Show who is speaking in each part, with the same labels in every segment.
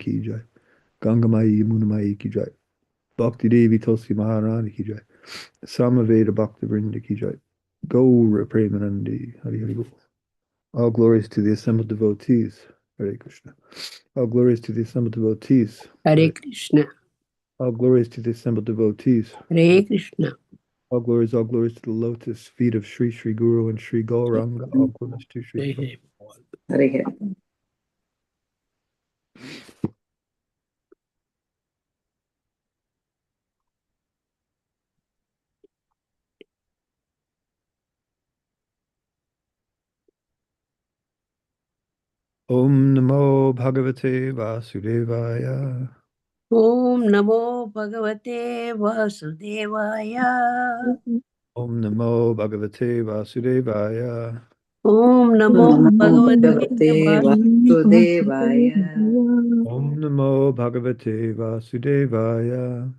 Speaker 1: ki jai. Gangamai Yamunamai ki jai. Bhakti Devi Tulsi Maharani ki jai. Samaveda Bhakta Vrinda ki jai. Gaura Premanandi. Hari Hari Bol. All glories to the assembled devotees. Hare Krishna. All glories to the assembled devotees.
Speaker 2: Hare Krishna.
Speaker 1: All glories to the assembled devotees.
Speaker 2: Hare Krishna.
Speaker 1: All glories to the lotus feet of Sri Sri Guru and Sri Gauranga. All glories to Sri.
Speaker 3: Hare Hare.
Speaker 1: Om Namo Bhagavate Vasudevaya.
Speaker 2: Om Namo Bhagavate Vasudevaya.
Speaker 1: Om Namo Bhagavate Vasudevaya.
Speaker 2: Om Namo Bhagavate
Speaker 3: Vasudevaya.
Speaker 1: Om Namo Bhagavate Vasudevaya.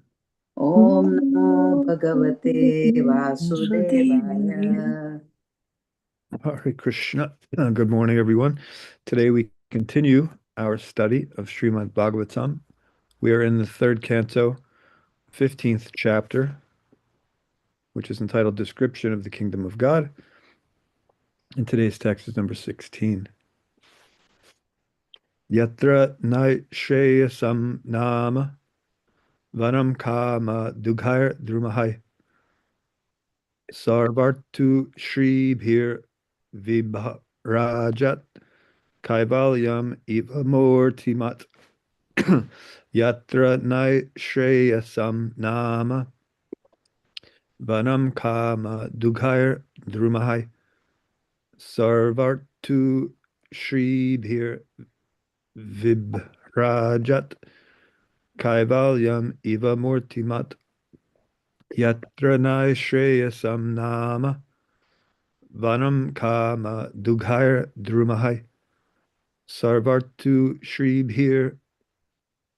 Speaker 3: Om Namo Bhagavate Vasudevaya.
Speaker 1: Hare Krishna. Good morning, everyone. Today we continue our study of Srimad Bhagavatam. We are in the third canto, 15th chapter, which is entitled Description of the Kingdom of God. And today's text is number 16. Yatra naishayasam nama vanam kama dughair drumahai sarvartu shribhir vibharajat kaivalyam eva mortimat yatra naishreyasam nama vanam kama dughair drumahai sarvartu shribhir vibhrajat kaivalyam eva mortimat yatra naishreyasam nama vanam kama dughair drumahai sarvartu shribhir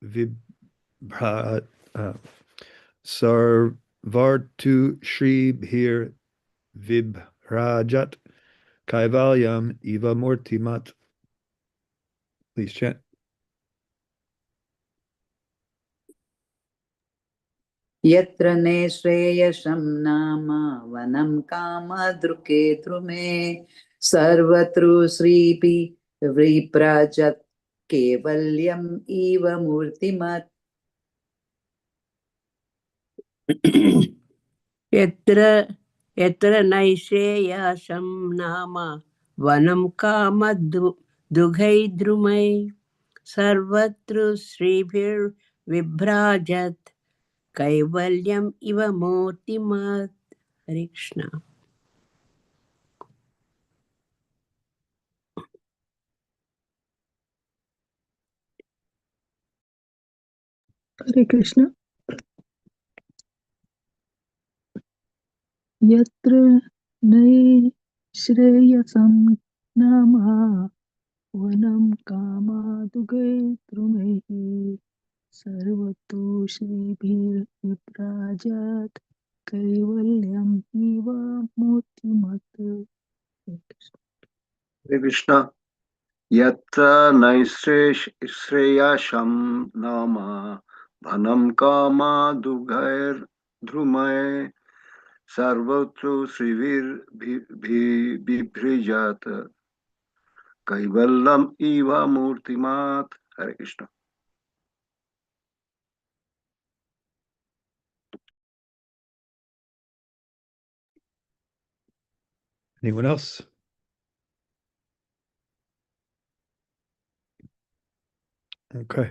Speaker 1: vibhrajat sarvartu shribhir vibhrajat kaivalyam eva mortimat. Please chant.
Speaker 3: Yatra ne shreyasham nama vanam kama druke drume sarvatru sripi vriprajat kevalyam eva murtimat.
Speaker 2: Yatra naisheyasham nama vanam kama dughai drumai sarvatru sribhir vibhrajat kaivalyam iva mortimat. Hare Krishna.
Speaker 4: Hare Krishna. Yatra nay shreyasam nama vanam kama dugai trumehi sarvatu shribhir viprajat kaivalyam eva motimat.
Speaker 5: Hare Krishna. Yatra naishreyasham nama bhanam kama dughair dhrumay sarvatu srivir bibhrijat kaivallam eva murtimat. Hare Krishna.
Speaker 1: Anyone else? Okay.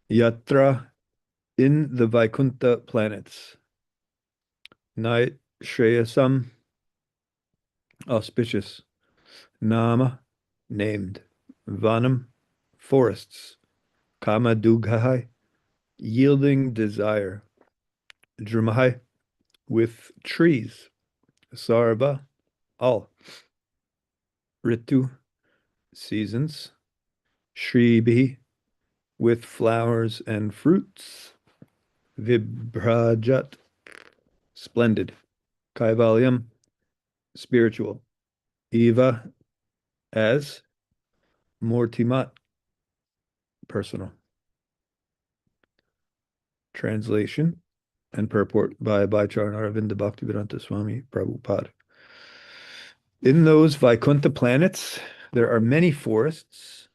Speaker 1: Yatra in the Vaikuntha planets. Night Shreyasam, auspicious. Nama, named. Vanam, forests. Kama Dughai, yielding desire. Drumahai, with trees. Sarva, all. Ritu, seasons. Shribi, with flowers and fruits. Vibhrajat, splendid. Kaivalyam, spiritual. Eva, as. Mortimat, personal. Translation and purport by Bhaicharan Aravinda Bhaktivedanta Swami Prabhupada. In those Vaikuntha planets, there are many forests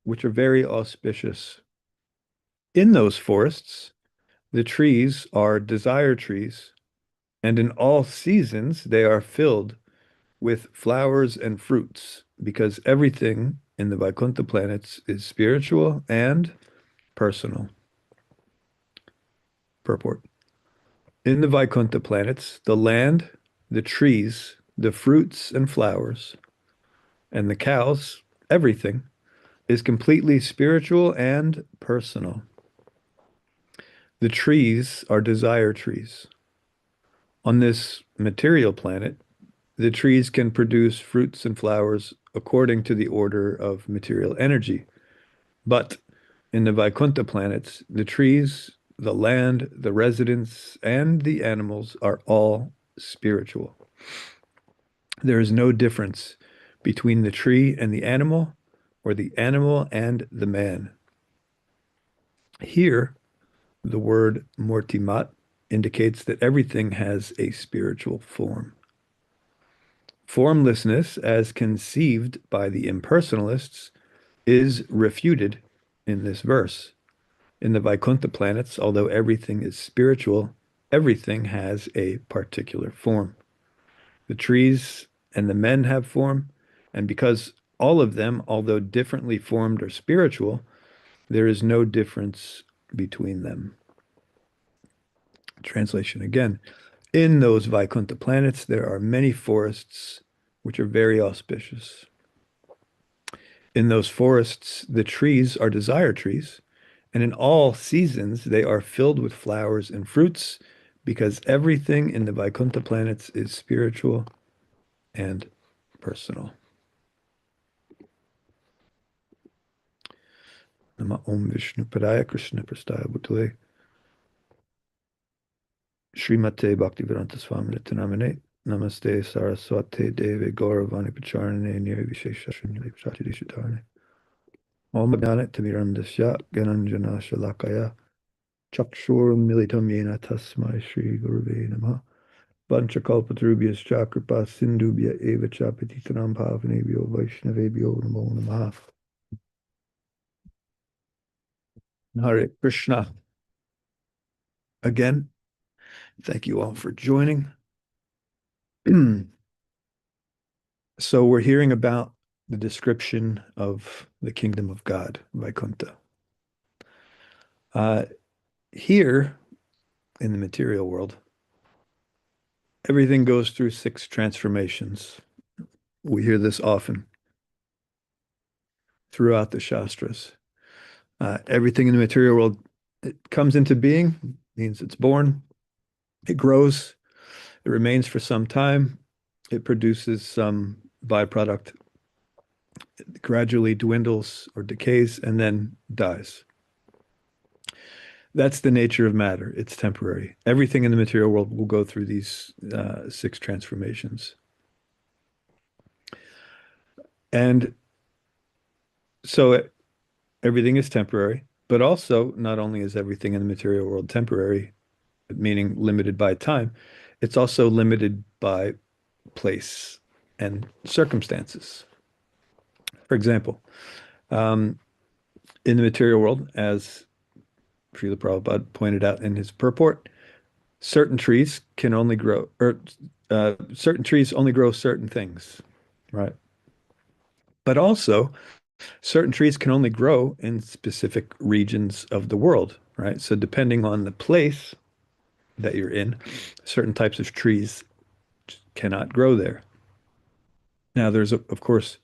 Speaker 1: which are very auspicious. In those forests, the trees are desire trees, and in all seasons they are filled with flowers and fruits, because everything in the Vaikuntha planets is spiritual and personal. Purport. In the Vaikuntha planets, the land, the trees, the fruits and flowers, and the cows, everything, is completely spiritual and personal. The trees are desire trees. On this material planet, the trees can produce fruits and flowers according to the order of material energy. But in the Vaikuntha planets, the trees, the land, the residents, and the animals are all spiritual. There is no difference between the tree and the animal, or the animal and the man. Here, the word mortimat indicates that everything has a spiritual form. Formlessness, as conceived by the impersonalists, is refuted in this verse. In the Vaikuntha planets, although everything is spiritual, everything has a particular form. The trees and the men have form, and because all of them, although differently formed, are spiritual, there is no difference between them. Translation again. In those Vaikuntha planets, there are many forests which are very auspicious. In those forests, the trees are desire trees, and in all seasons they are filled with flowers and fruits, because everything in the Vaikuntha planets is spiritual and personal. Nama Om Vishnu Padaya Krishna Prastaya Bhutale Srimate Bhaktivedanta Swami Nityamane Namaste Saraswate Deve Gauravani Pacharane Nirvishesha Shunyale Prasati Dishitarane Om Jnana Timirandasya Gananjana Shalakaya Chakshur Militam Yena Tasmai Shri Guruve Namaha Vanchakalpatarubhyascha Kripa Sindhubhya Eva Cha Patitanam Pavanebhyo Vaishnavebhyo Namo Namaha. Hare Krishna. Again, thank you all for joining. So we're hearing about the description of the kingdom of God, Vaikuntha. Here in the material world, everything goes through 6 transformations. We hear this often throughout the Shastras. Everything in the material world, it comes into being, means it's born, it grows, it remains for some time, it produces some byproduct, it gradually dwindles or decays, and then dies. That's the nature of matter. It's temporary. Everything in the material world will go through these 6 transformations. And so everything is temporary, but also not only is everything in the material world temporary, meaning limited by time, it's also limited by place and circumstances. For example, in the material world, as Srila Prabhupada pointed out in his purport, certain trees can only grow, or certain trees only grow certain things, right? But also, certain trees can only grow in specific regions of the world, right? So depending on the place that you're in, certain types of trees cannot grow there. Now, there's of course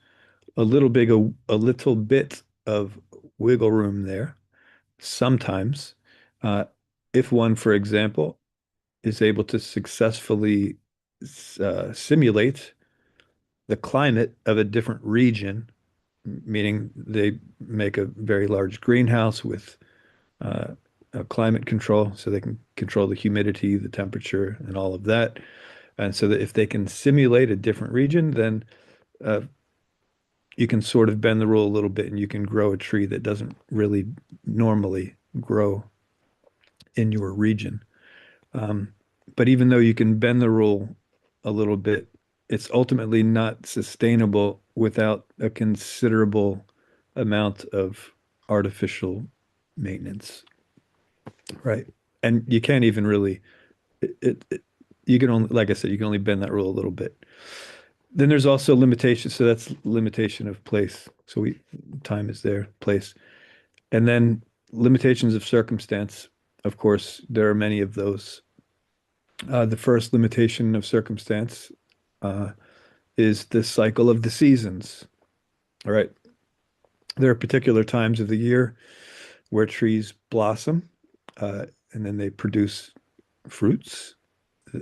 Speaker 1: a little bit of wiggle room there. Sometimes, uh, if one, for example, is able to successfully simulate the climate of a different region, meaning they make a very large greenhouse with climate control, so they can control the humidity, the temperature, and all of that. And so that if they can simulate a different region, then uh, you can sort of bend the rule a little bit and you can grow a tree that doesn't really normally grow in your region. But even though you can bend the rule a little bit, it's ultimately not sustainable without a considerable amount of artificial maintenance, right? And you can't even really you can only, like I said, you can only bend that rule a little bit. Then there's also limitations. So that's limitation of place. So time is there, place. And then limitations of circumstance. Of course, there are many of those. The first limitation of circumstance uh, is the cycle of the seasons. All right. There are particular times of the year where trees blossom, and then they produce fruits,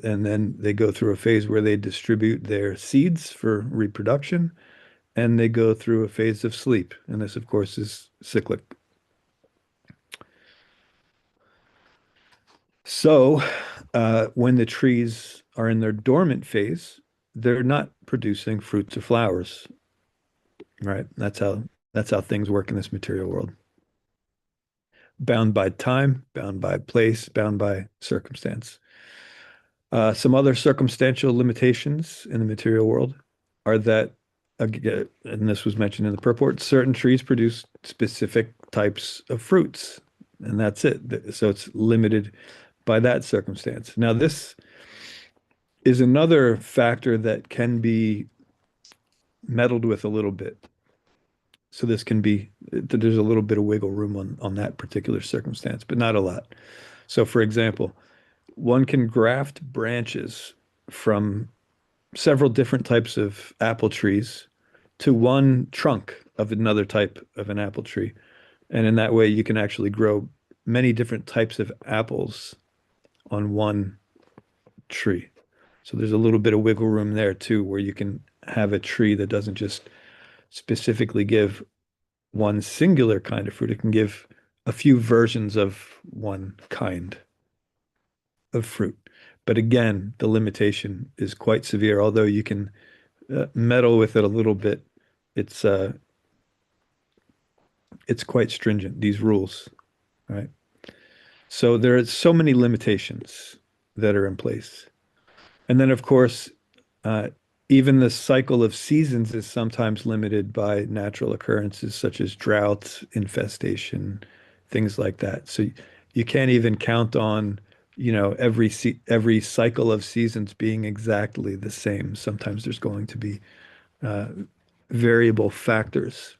Speaker 1: and then they go through a phase where they distribute their seeds for reproduction, and they go through a phase of sleep. And this, of course, is cyclic. So, when the trees are in their dormant phase, they're not producing fruits or flowers, right? That's how things work in this material world. Bound by time, bound by place, bound by circumstance. Some other circumstantial limitations in the material world are that, and this was mentioned in the purport, certain trees produce specific types of fruits, and that's it. So it's limited by that circumstance. Now, this is another factor that can be meddled with a little bit. So there's a little bit of wiggle room on that particular circumstance, but not a lot. So, for example, one can graft branches from several different types of apple trees to one trunk of another type of an apple tree. And in that way, you can actually grow many different types of apples on one tree. So there's a little bit of wiggle room there too, where you can have a tree that doesn't just specifically give one singular kind of fruit. It can give a few versions of one kind of fruit. But again, the limitation is quite severe. Although you can meddle with it a little bit, it's quite stringent, these rules, right? So there are so many limitations that are in place. And then, of course, even the cycle of seasons is sometimes limited by natural occurrences such as drought, infestation, things like that. So you can't even count on, every cycle of seasons being exactly the same. Sometimes there's going to be variable factors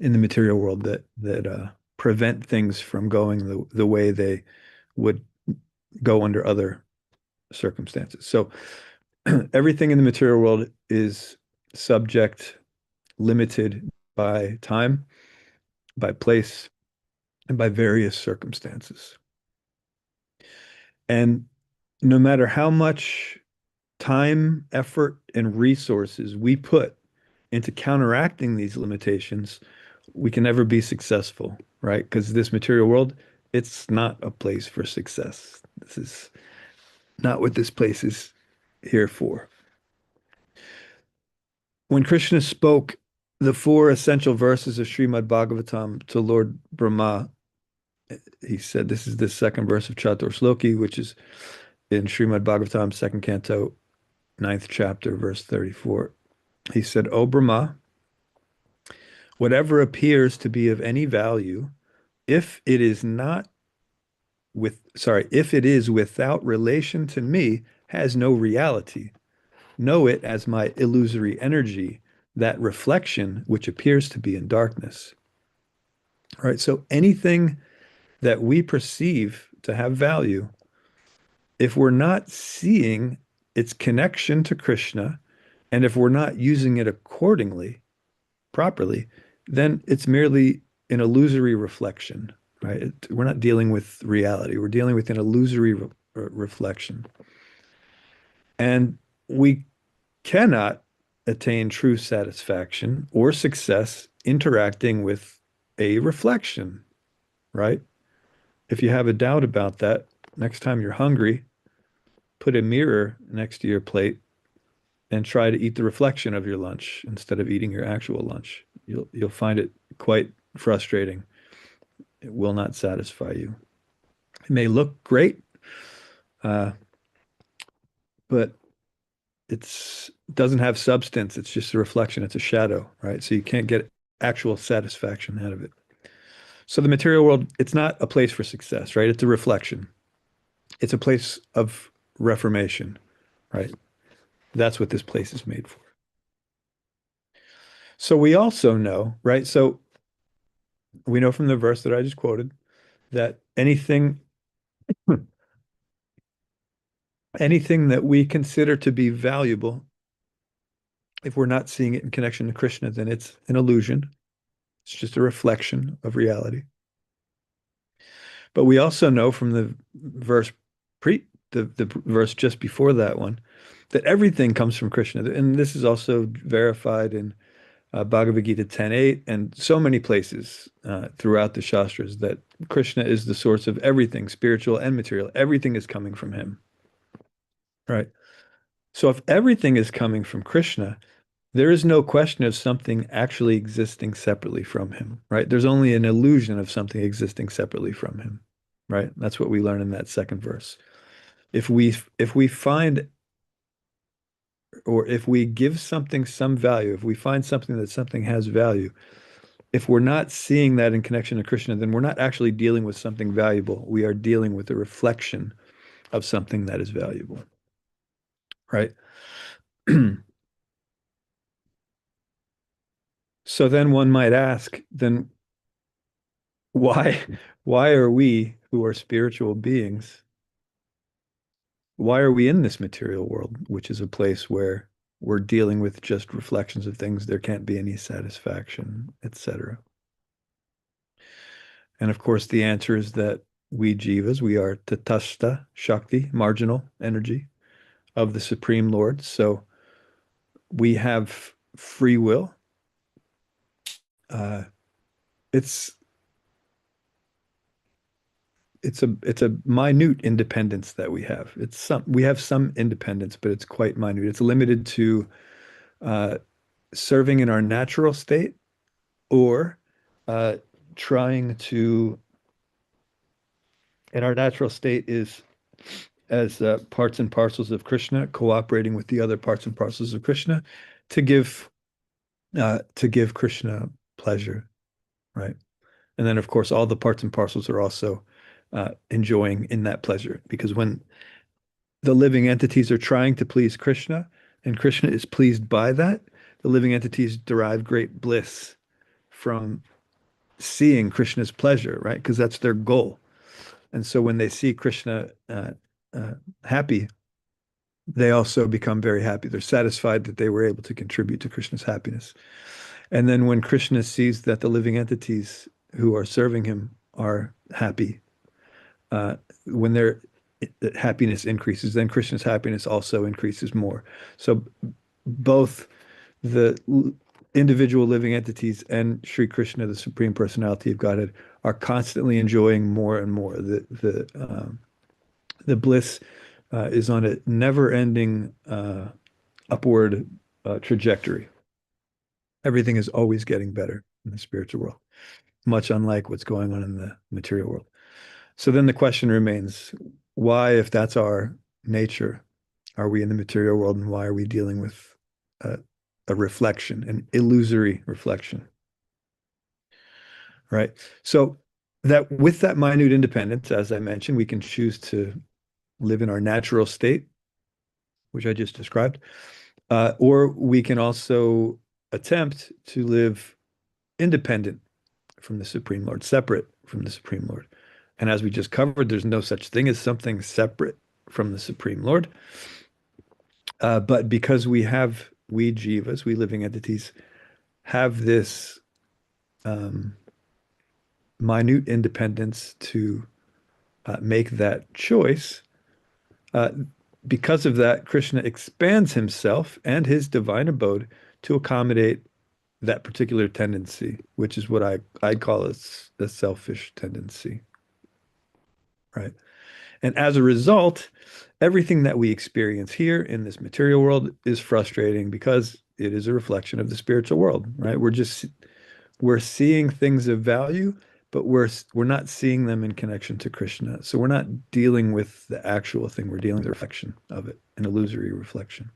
Speaker 1: in the material world that prevent things from going the way they would go under other circumstances. So everything in the material world is subject, limited by time, by place, and by various circumstances. And no matter how much time, effort, and resources we put into counteracting these limitations, we can never be successful, right? Because this material world, it's not a place for success. This is not what this place is here for. When Krishna spoke the four essential verses of Srimad Bhagavatam to Lord Brahma, he said, this is the second verse of Chatur Shloki, which is in Srimad Bhagavatam, second canto, ninth chapter, verse 34. He said, O Brahma, whatever appears to be of any value, if it is without relation to me, has no reality. Know it as my illusory energy, that reflection which appears to be in darkness. All right, so anything that we perceive to have value, if we're not seeing its connection to Krishna, and if we're not using it accordingly, properly, then it's merely an illusory reflection, right? We're not dealing with reality. We're dealing with an illusory reflection. And we cannot attain true satisfaction or success interacting with a reflection, right? If you have a doubt about that, next time you're hungry, put a mirror next to your plate and try to eat the reflection of your lunch instead of eating your actual lunch. You'll find it quite frustrating. It will not satisfy you. It may look great, but it doesn't have substance. It's just a reflection. It's a shadow, right? So you can't get actual satisfaction out of it. So the material world, it's not a place for success, right? It's a reflection. It's a place of reformation, right? That's what this place is made for. So we also know, right? So we know from the verse that I just quoted that anything that we consider to be valuable, if we're not seeing it in connection to Krishna, then it's an illusion. It's just a reflection of reality. But we also know from the verse the verse just before that one that everything comes from Krishna. And this is also verified in Bhagavad Gita 10:8 and so many places throughout the Shastras that Krishna is the source of everything, spiritual and material. Everything is coming from him. Right. So if everything is coming from Krishna, there is no question of something actually existing separately from him, right? There's only an illusion of something existing separately from him, right? That's what we learn in that second verse. If we find or if we give something some value, if we find something that something has value, if we're not seeing that in connection to Krishna, then we're not actually dealing with something valuable. We are dealing with a reflection of something that is valuable, right? So then one might ask, then why why are we who are spiritual beings, why are we in this material world, which is a place where we're dealing with just reflections of things, there can't be any satisfaction, etc. And of course, the answer is that we jivas, we are tatastha shakti, marginal energy of the Supreme Lord. So we have free will. Uh, it's it's a minute independence that we have. We have some independence, but it's quite minute. It's limited to uh, serving in our natural state or uh, trying to. And our natural state is as parts and parcels of Krishna, cooperating with the other parts and parcels of Krishna to give Krishna pleasure, right? And then, of course, all the parts and parcels are also enjoying in that pleasure because when the living entities are trying to please Krishna and Krishna is pleased by that, the living entities derive great bliss from seeing Krishna's pleasure, right? Because that's their goal. And so when they see Krishna uh, happy, they also become very happy. They're satisfied that they were able to contribute to Krishna's happiness. And then when Krishna sees that the living entities who are serving him are happy, when their happiness increases, then Krishna's happiness also increases more. So both the individual living entities and Sri Krishna, the Supreme Personality of Godhead, are constantly enjoying more and more. The bliss is on a never-ending upward trajectory. Everything is always getting better in the spiritual world, much unlike what's going on in the material world. So then the question remains, why, if that's our nature, are we in the material world and why are we dealing with a reflection, an illusory reflection? Right. So that with that minute independence, as I mentioned, we can choose to live in our natural state, which I just described, or we can also attempt to live independent from the Supreme Lord, separate from the Supreme Lord. And as we just covered, there's no such thing as something separate from the Supreme Lord. But because we jivas, we living entities, have this minute independence to make that choice, because of that, Krishna expands himself and his divine abode to accommodate that particular tendency, which is what I'd call a selfish tendency, right? And as a result, everything that we experience here in this material world is frustrating because it is a reflection of the spiritual world, right? We're seeing things of value, but we're not seeing them in connection to Krishna. So we're not dealing with the actual thing. We're dealing with the reflection of it, an illusory reflection.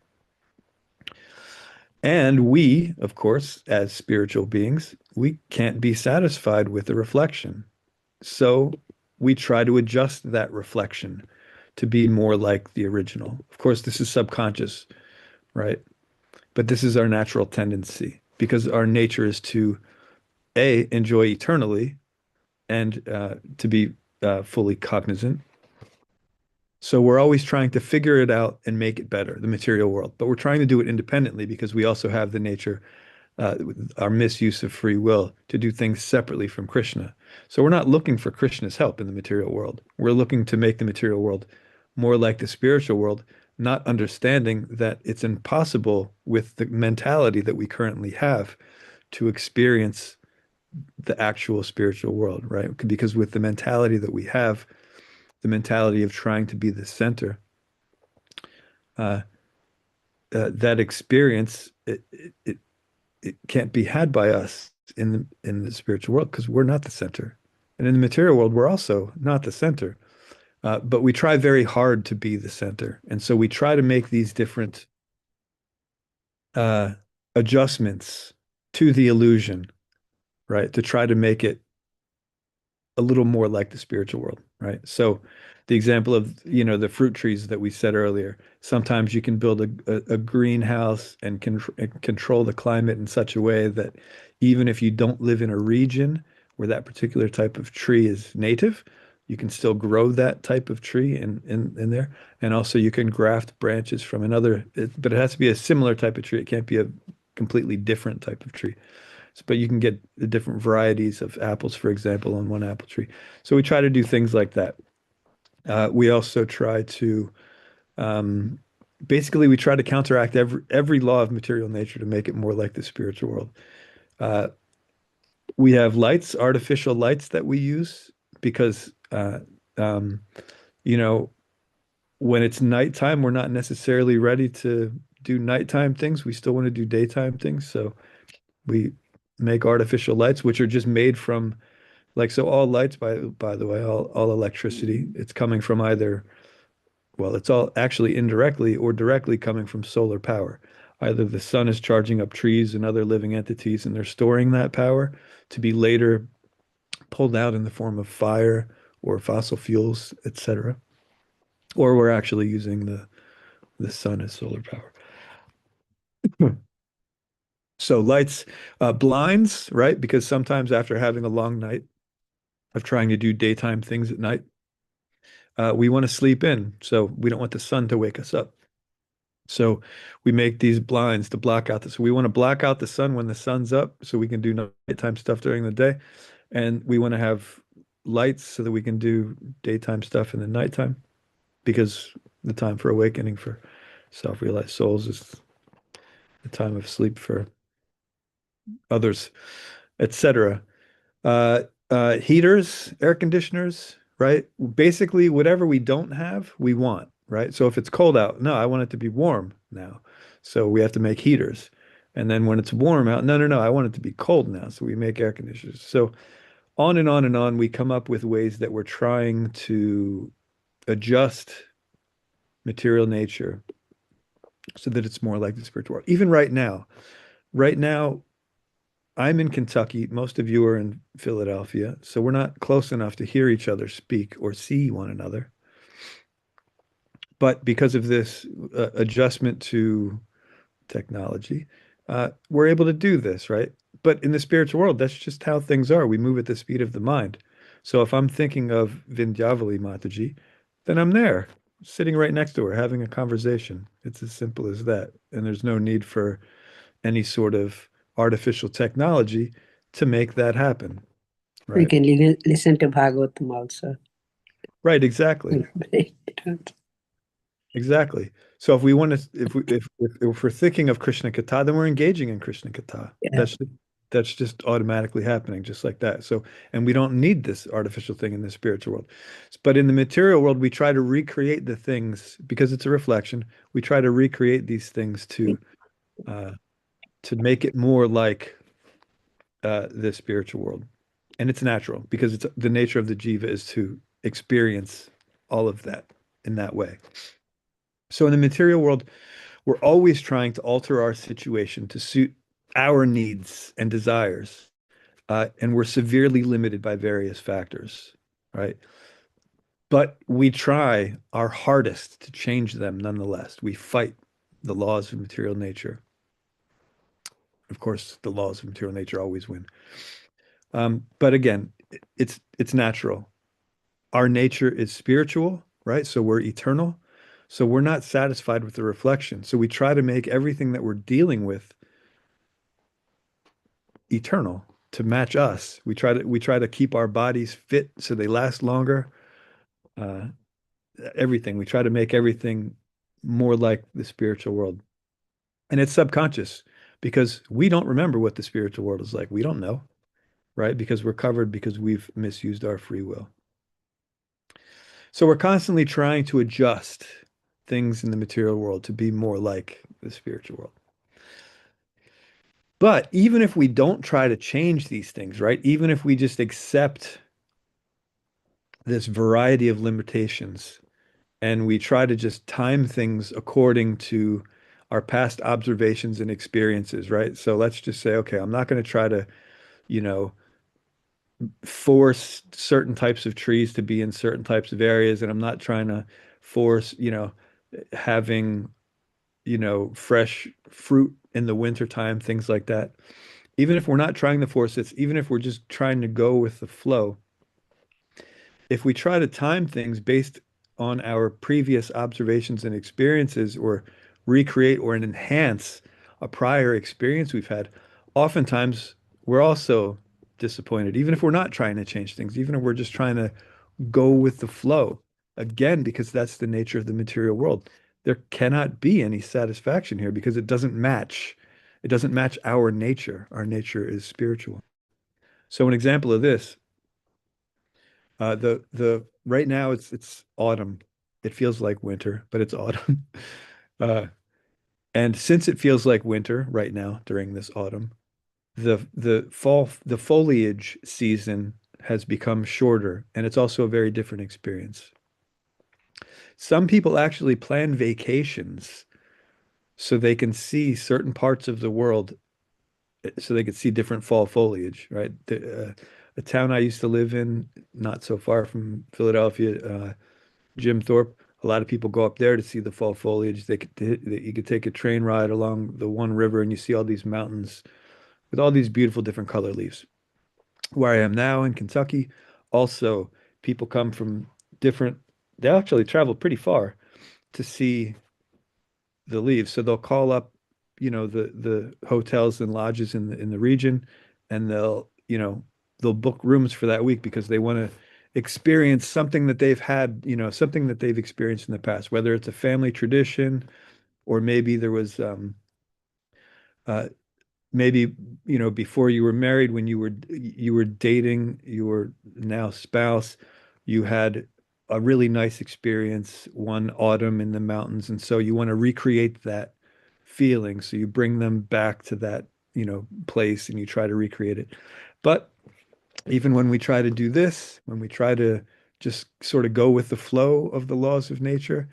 Speaker 1: And we, of course, as spiritual beings, we can't be satisfied with the reflection. So we try to adjust that reflection to be more like the original. Of course, this is subconscious, right? But this is our natural tendency because our nature is to A, enjoy eternally and to be fully cognizant. So we're always trying to figure it out and make it better, the material world. But we're trying to do it independently because we also have the nature, our misuse of free will to do things separately from Krishna. So we're not looking for Krishna's help in the material world. We're looking to make the material world more like the spiritual world, not understanding that it's impossible with the mentality that we currently have to experience the actual spiritual world, right? Because with the mentality that we have, the mentality of trying to be the center, uh, that experience it can't be had by us in the spiritual world because we're not the center, and in the material world we're also not the center. But we try very hard to be the center, and so we try to make these different uh, adjustments to the illusion, right? To try to make it a little more like the spiritual world, right? So the example of, the fruit trees that we said earlier, sometimes you can build a greenhouse and control the climate in such a way that even if you don't live in a region where that particular type of tree is native, you can still grow that type of tree in there. And also you can graft branches from another, but it has to be a similar type of tree. It can't be a completely different type of tree. But you can get the different varieties of apples, for example, on one apple tree. So we try to do things like that. We also try to um, basically we try to counteract every law of material nature to make it more like the spiritual world. Uh, we have lights, artificial lights that we use because um, you know when it's nighttime, we're not necessarily ready to do nighttime things. We still want to do daytime things, so we make artificial lights, which are just made from so all lights, by the way, all electricity, it's coming from either, well, it's all actually indirectly or directly coming from solar power. Either the sun is charging up trees and other living entities, and they're storing that power to be later pulled out in the form of fire or fossil fuels, etc. Or we're actually using the sun as solar power. So lights, blinds, right? Because sometimes after having a long night of trying to do daytime things at night, we want to sleep in, so we don't want the sun to wake us up. So we make these blinds to block out this. We want to block out the sun when the sun's up, so we can do nighttime stuff during the day, and we want to have lights so that we can do daytime stuff in the nighttime, because the time for awakening for self-realized souls is the time of sleep for others, etc. Heaters, air conditioners, right? Basically, whatever we don't have, we want, right? So if it's cold out, no, I want it to be warm now. So we have to make heaters. And then when it's warm out, no, no, no, I want it to be cold now. So we make air conditioners. So on and on and on, we come up with ways that we're trying to adjust material nature so that it's more like the spiritual world. Even right now, I'm in Kentucky. Most of you are in Philadelphia. So we're not close enough to hear each other speak or see one another. But because of this adjustment to technology, we're able to do this, right? But in the spiritual world, that's just how things are. We move at the speed of the mind. So if I'm thinking of Vindhyavali Mataji, then I'm there, sitting right next to her, having a conversation. It's as simple as that. And there's no need for any sort of artificial technology to make that happen,
Speaker 2: We
Speaker 1: right?
Speaker 2: can listen to Bhagavatam also.
Speaker 1: Right, exactly. Exactly. So if we want to, if we're thinking of Krishna Katha, then we're engaging in Krishna Katha.
Speaker 2: Yeah.
Speaker 1: That's just automatically happening, just like that. So, and we don't need this artificial thing in the spiritual world. But in the material world, we try to recreate the things because it's a reflection. We try to recreate these things to make it more like the spiritual world. And it's natural because it's the nature of the jiva is to experience all of that in that way. So in the material world, we're always trying to alter our situation to suit our needs and desires. And we're severely limited by various factors, right? But we try our hardest to change them nonetheless. We fight the laws of material nature. Of course, the laws of material nature always win. But again, it's natural. Our nature is spiritual, right? So we're eternal. So we're not satisfied with the reflection. So we try to make everything that we're dealing with eternal to match us. We try to keep our bodies fit so they last longer. Uh, everything. We try to make everything more like the spiritual world. And it's subconscious because we don't remember what the spiritual world is like. We don't know, right? Because we're covered because we've misused our free will. So we're constantly trying to adjust things in the material world to be more like the spiritual world. But even if we don't try to change these things, right? Even if we just accept this variety of limitations and we try to just time things according to our past observations and experiences, right? So let's just say, okay, I'm not going to try to, you know, force certain types of trees to be in certain types of areas, and I'm not trying to force, having, fresh fruit in the wintertime, things like that. Even if we're not trying to force it, even if we're just trying to go with the flow, if we try to time things based on our previous observations and experiences or recreate or enhance a prior experience we've had, oftentimes we're also disappointed, even if we're not trying to change things, even if we're just trying to go with the flow. Again, because that's the nature of the material world. There cannot be any satisfaction here because it doesn't match. It doesn't match our nature. Our nature is spiritual. So an example of this, the right now it's autumn. It feels like winter, but it's autumn. Uh, and since it feels like winter right now during this autumn, the foliage season has become shorter, and it's also a very different experience. Some people actually plan vacations so they can see certain parts of the world, so they could see different fall foliage, right? A town I used to live in, not so far from Philadelphia, Jim Thorpe. A lot of people go up there to see the fall foliage. You could take a train ride along the one river and you see all these mountains with all these beautiful different color leaves. Where I am now in Kentucky, also people come from different, they actually travel pretty far to see the leaves. So they'll call up, the hotels and lodges in the region, and they'll book rooms for that week because they want to experience something that they've had, something that they've experienced in the past, whether it's a family tradition or maybe there was uh, maybe before you were married when you were dating your now spouse, you had a really nice experience one autumn in the mountains, and so you want to recreate that feeling, so you bring them back to that place and you try to recreate it. But even when we try to do this, when we try to just sort of go with the flow of the laws of nature,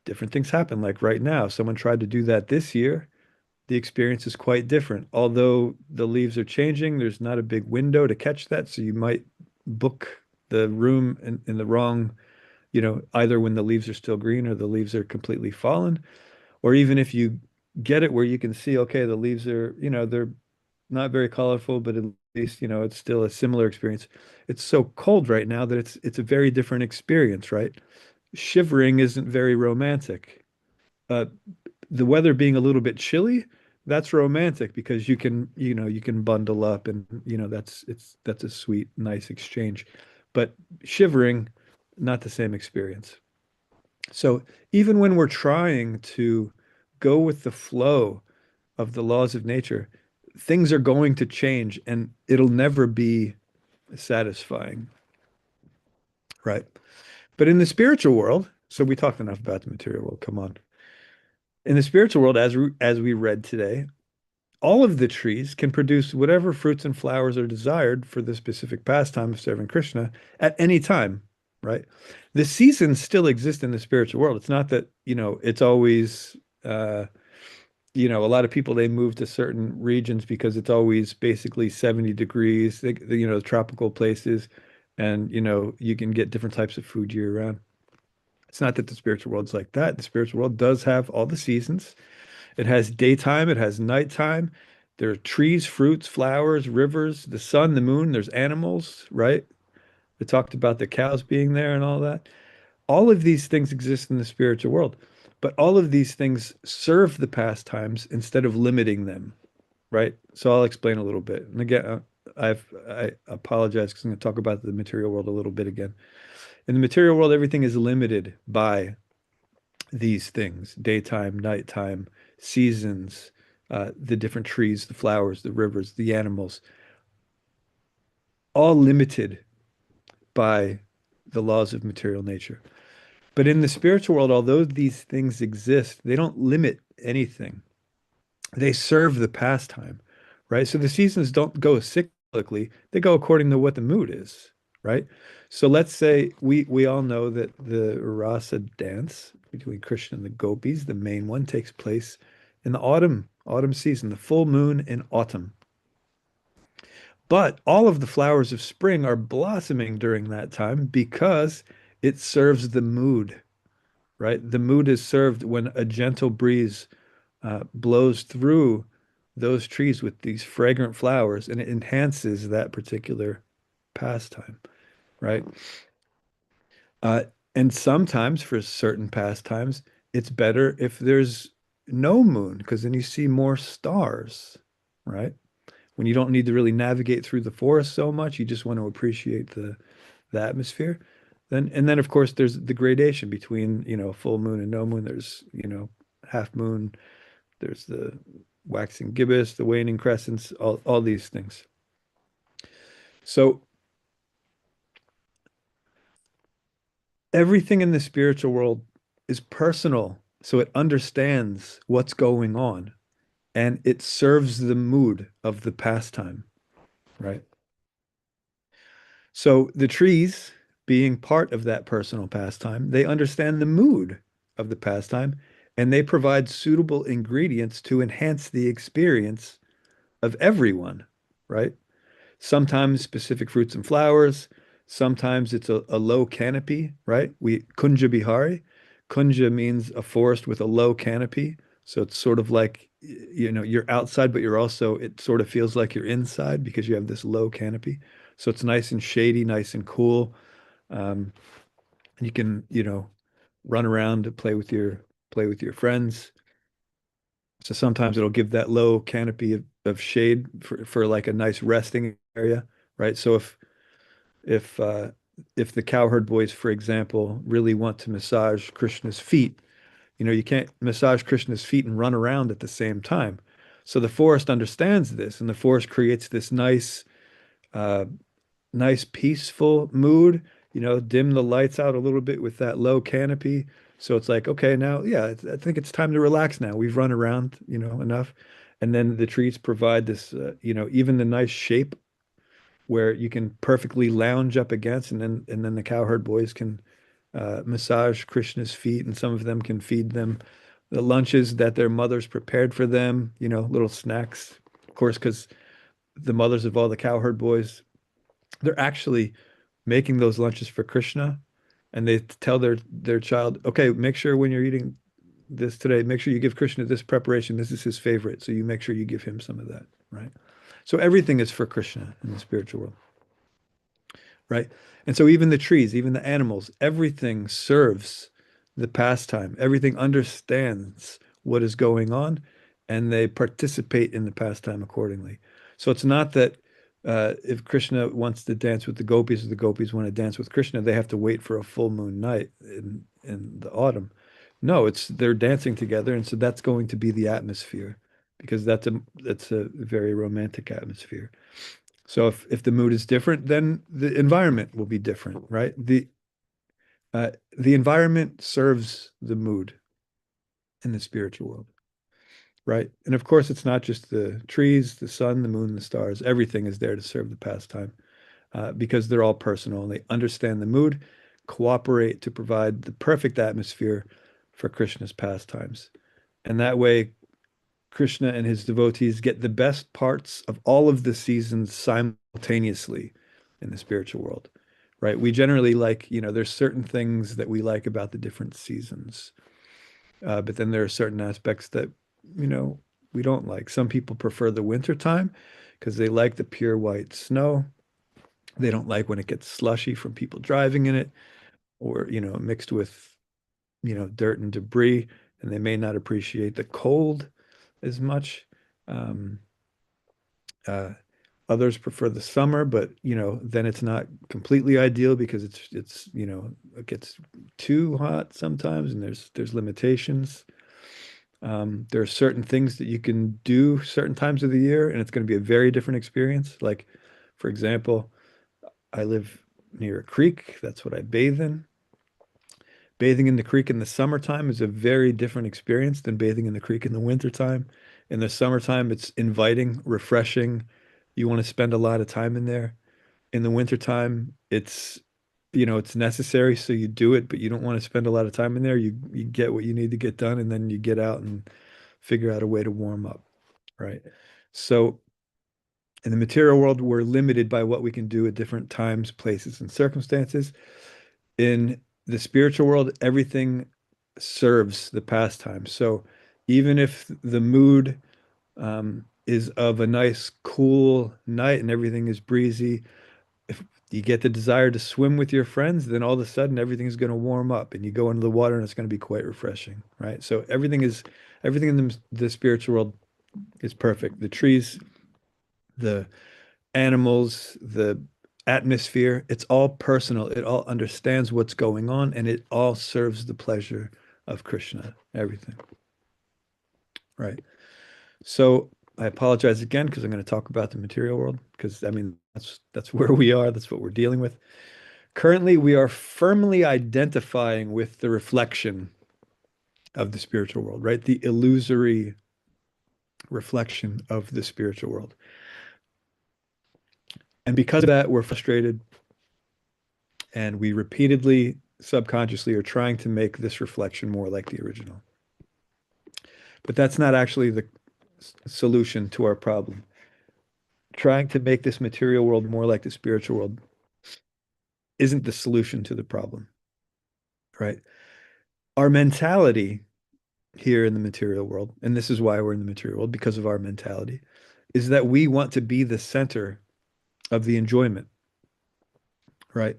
Speaker 1: different things happen. Like right now, someone tried to do that this year, the experience is quite different. Although the leaves are changing, there's not a big window to catch that. So you might book the room in the wrong, either when the leaves are still green or the leaves are completely fallen. Or even if you get it where you can see, okay, the leaves are, they're not very colorful, but at least, it's still a similar experience. It's so cold right now that it's a very different experience, right? Shivering isn't very romantic. Uh, the weather being a little bit chilly, that's romantic because you can bundle up and that's a sweet, nice exchange. But shivering, not the same experience. So even when we're trying to go with the flow of the laws of nature, things are going to change and it'll never be satisfying, right? But in the spiritual world, so we talked enough about the material world, come on. In the spiritual world, as we read today, all of the trees can produce whatever fruits and flowers are desired for the specific pastime of serving Krishna at any time, right? The seasons still exist in the spiritual world. It's not that, it's always, a lot of people, they move to certain regions because it's always basically 70 degrees, tropical places, and, you can get different types of food year round. It's not that the spiritual world's like that. The spiritual world does have all the seasons. It has daytime, it has nighttime. There are trees, fruits, flowers, rivers, the sun, the moon, there's animals, right? We talked about the cows being there and all that. All of these things exist in the spiritual world, but all of these things serve the pastimes instead of limiting them, right? So I'll explain a little bit. And again, I apologize because I'm going to talk about the material world a little bit again. In the material world, everything is limited by these things: daytime, nighttime, seasons, the different trees, the flowers, the rivers, the animals, all limited by the laws of material nature. But in the spiritual world, although these things exist, they don't limit anything. They serve the pastime, right? So the seasons don't go cyclically, they go according to what the mood is, right? So let's say we all know that the rasa dance between Krishna and the gopis, the main one, takes place in the autumn season, the full moon in autumn. But all of the flowers of spring are blossoming during that time because it serves the mood, right? The mood is served when a gentle breeze blows through those trees with these fragrant flowers, and it enhances that particular pastime, right? Uh, and sometimes for certain pastimes, it's better if there's no moon, because then you see more stars, right? When you don't need to really navigate through the forest so much, you just want to appreciate the atmosphere. Then of course there's the gradation between, full moon and no moon. There's, half moon, there's the waxing gibbous, the waning crescents, all these things. So everything in the spiritual world is personal. So it understands what's going on and it serves the mood of the pastime, right? So the trees, being part of that personal pastime, they understand the mood of the pastime and they provide suitable ingredients to enhance the experience of everyone, right? Sometimes specific fruits and flowers. Sometimes it's a low canopy, right? Kunja Bihari. Kunja means a forest with a low canopy. So it's sort of like, you're outside, but it sort of feels like you're inside because you have this low canopy. So it's nice and shady, nice and cool. Um, you can, run around and play with your friends. So sometimes it'll give that low canopy of shade for like a nice resting area, right? So if uh, if the cowherd boys, for example, really want to massage Krishna's feet, you can't massage Krishna's feet and run around at the same time. So the forest understands this, and the forest creates this uh, nice peaceful mood. Dim the lights out a little bit with that low canopy. So it's like, okay, now, yeah, I think it's time to relax now. We've run around, enough. And then the trees provide this, even the nice shape where you can perfectly lounge up against, and then the cowherd boys can massage Krishna's feet, and some of them can feed them the lunches that their mothers prepared for them, little snacks. Of course, because the mothers of all the cowherd boys, they're actually making those lunches for Krishna, and they tell their child, okay, make sure when you're eating this today, make sure you give Krishna this preparation. This is his favorite, so you make sure you give him some of that, right? So everything is for Krishna in the spiritual world, right? And so even the trees, even the animals, everything serves the pastime. Everything understands what is going on, and they participate in the pastime accordingly. So it's not that if Krishna wants to dance with the gopis or the gopis want to dance with Krishna, they have to wait for a full moon night in the autumn. No, it's they're dancing together, and so that's going to be the atmosphere because that's a very romantic atmosphere. So if the mood is different, then the environment will be different, right? The environment serves the mood in the spiritual world. right? And of course, it's not just the trees, the sun, the moon, the stars. Everything is there to serve the pastime because they're all personal and they understand the mood, cooperate to provide the perfect atmosphere for Krishna's pastimes. And that way, Krishna and his devotees get the best parts of all of the seasons simultaneously in the spiritual world, right? We generally like, there's certain things that we like about the different seasons. But then there are certain aspects that, you know, we don't like. Some people prefer the winter time because they like the pure white snow. They don't like when it gets slushy from people driving in it or, mixed with, dirt and debris. And they may not appreciate the cold as much. Um, uh, Others prefer the summer, but then it's not completely ideal because it gets too hot sometimes, and there's limitations. There are certain things that you can do certain times of the year, and it's going to be a very different experience. Like, for example, I live near a creek. That's what I bathe in. Bathing in the creek in the summertime is a very different experience than bathing in the creek in the wintertime. In the summertime, it's inviting, refreshing. You want to spend a lot of time in there. In the wintertime, it's necessary, so you do it, but you don't want to spend a lot of time in there. You get what you need to get done, and then you get out and figure out a way to warm up, right? So in the material world, we're limited by what we can do at different times, places, and circumstances. In the spiritual world, everything serves the pastime. So even if the mood is of a nice, cool night and everything is breezy, if you get the desire to swim with your friends, then all of a sudden everything's going to warm up and you go into the water and it's going to be quite refreshing, right? So everything in the spiritual world is perfect. The trees, the animals, the atmosphere, it's all personal. It all understands what's going on and it all serves the pleasure of Krishna, everything. Right. So I apologize again because I'm going to talk about the material world because I mean that's where we are, that's what we're dealing with. Currently, we are firmly identifying with the reflection of the spiritual world, right? The illusory reflection of the spiritual world. And because of that, we're frustrated and we repeatedly, subconsciously, are trying to make this reflection more like the original. But that's not actually the solution to our problem. Trying to make this material world more like the spiritual world isn't the solution to the problem, right? Our mentality here in the material world, and this is why we're in the material world, because of our mentality, is that we want to be the center of the enjoyment, right?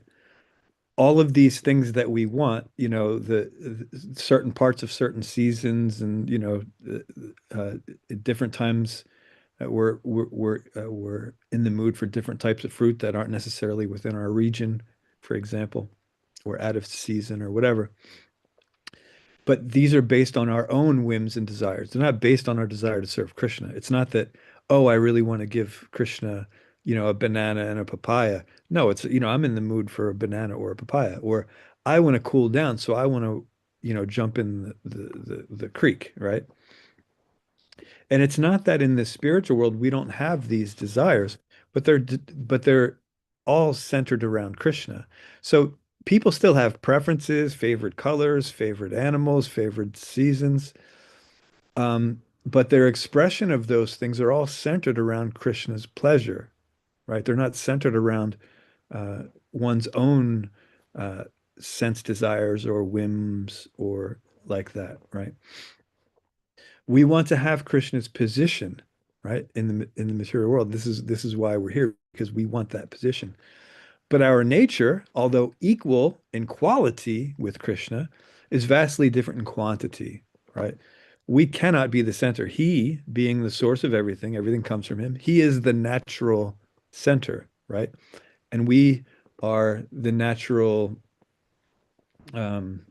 Speaker 1: All of these things that we want, the certain parts of certain seasons and, at different times we're in the mood for different types of fruit that aren't necessarily within our region, for example, or out of season or whatever. But these are based on our own whims and desires. They're not based on our desire to serve Krishna. It's not that, oh, I really want to give Krishna, a banana and a papaya. No, it's, I'm in the mood for a banana or a papaya, or I want to cool down, so I want to, jump in the creek, right? And it's not that in the spiritual world we don't have these desires, but they're all centered around Krishna. So people still have preferences, favorite colors, favorite animals, favorite seasons. But their expression of those things are all centered around Krishna's pleasure, right? They're not centered around one's own uh, sense desires or whims or like that, right? We want to have Krishna's position, right, in the material world. This is why we're here, because we want that position. But our nature, although equal in quality with Krishna, is vastly different in quantity, right? We cannot be the center. He, being the source of everything, everything comes from him. He is the natural center, right? And we are the natural, um,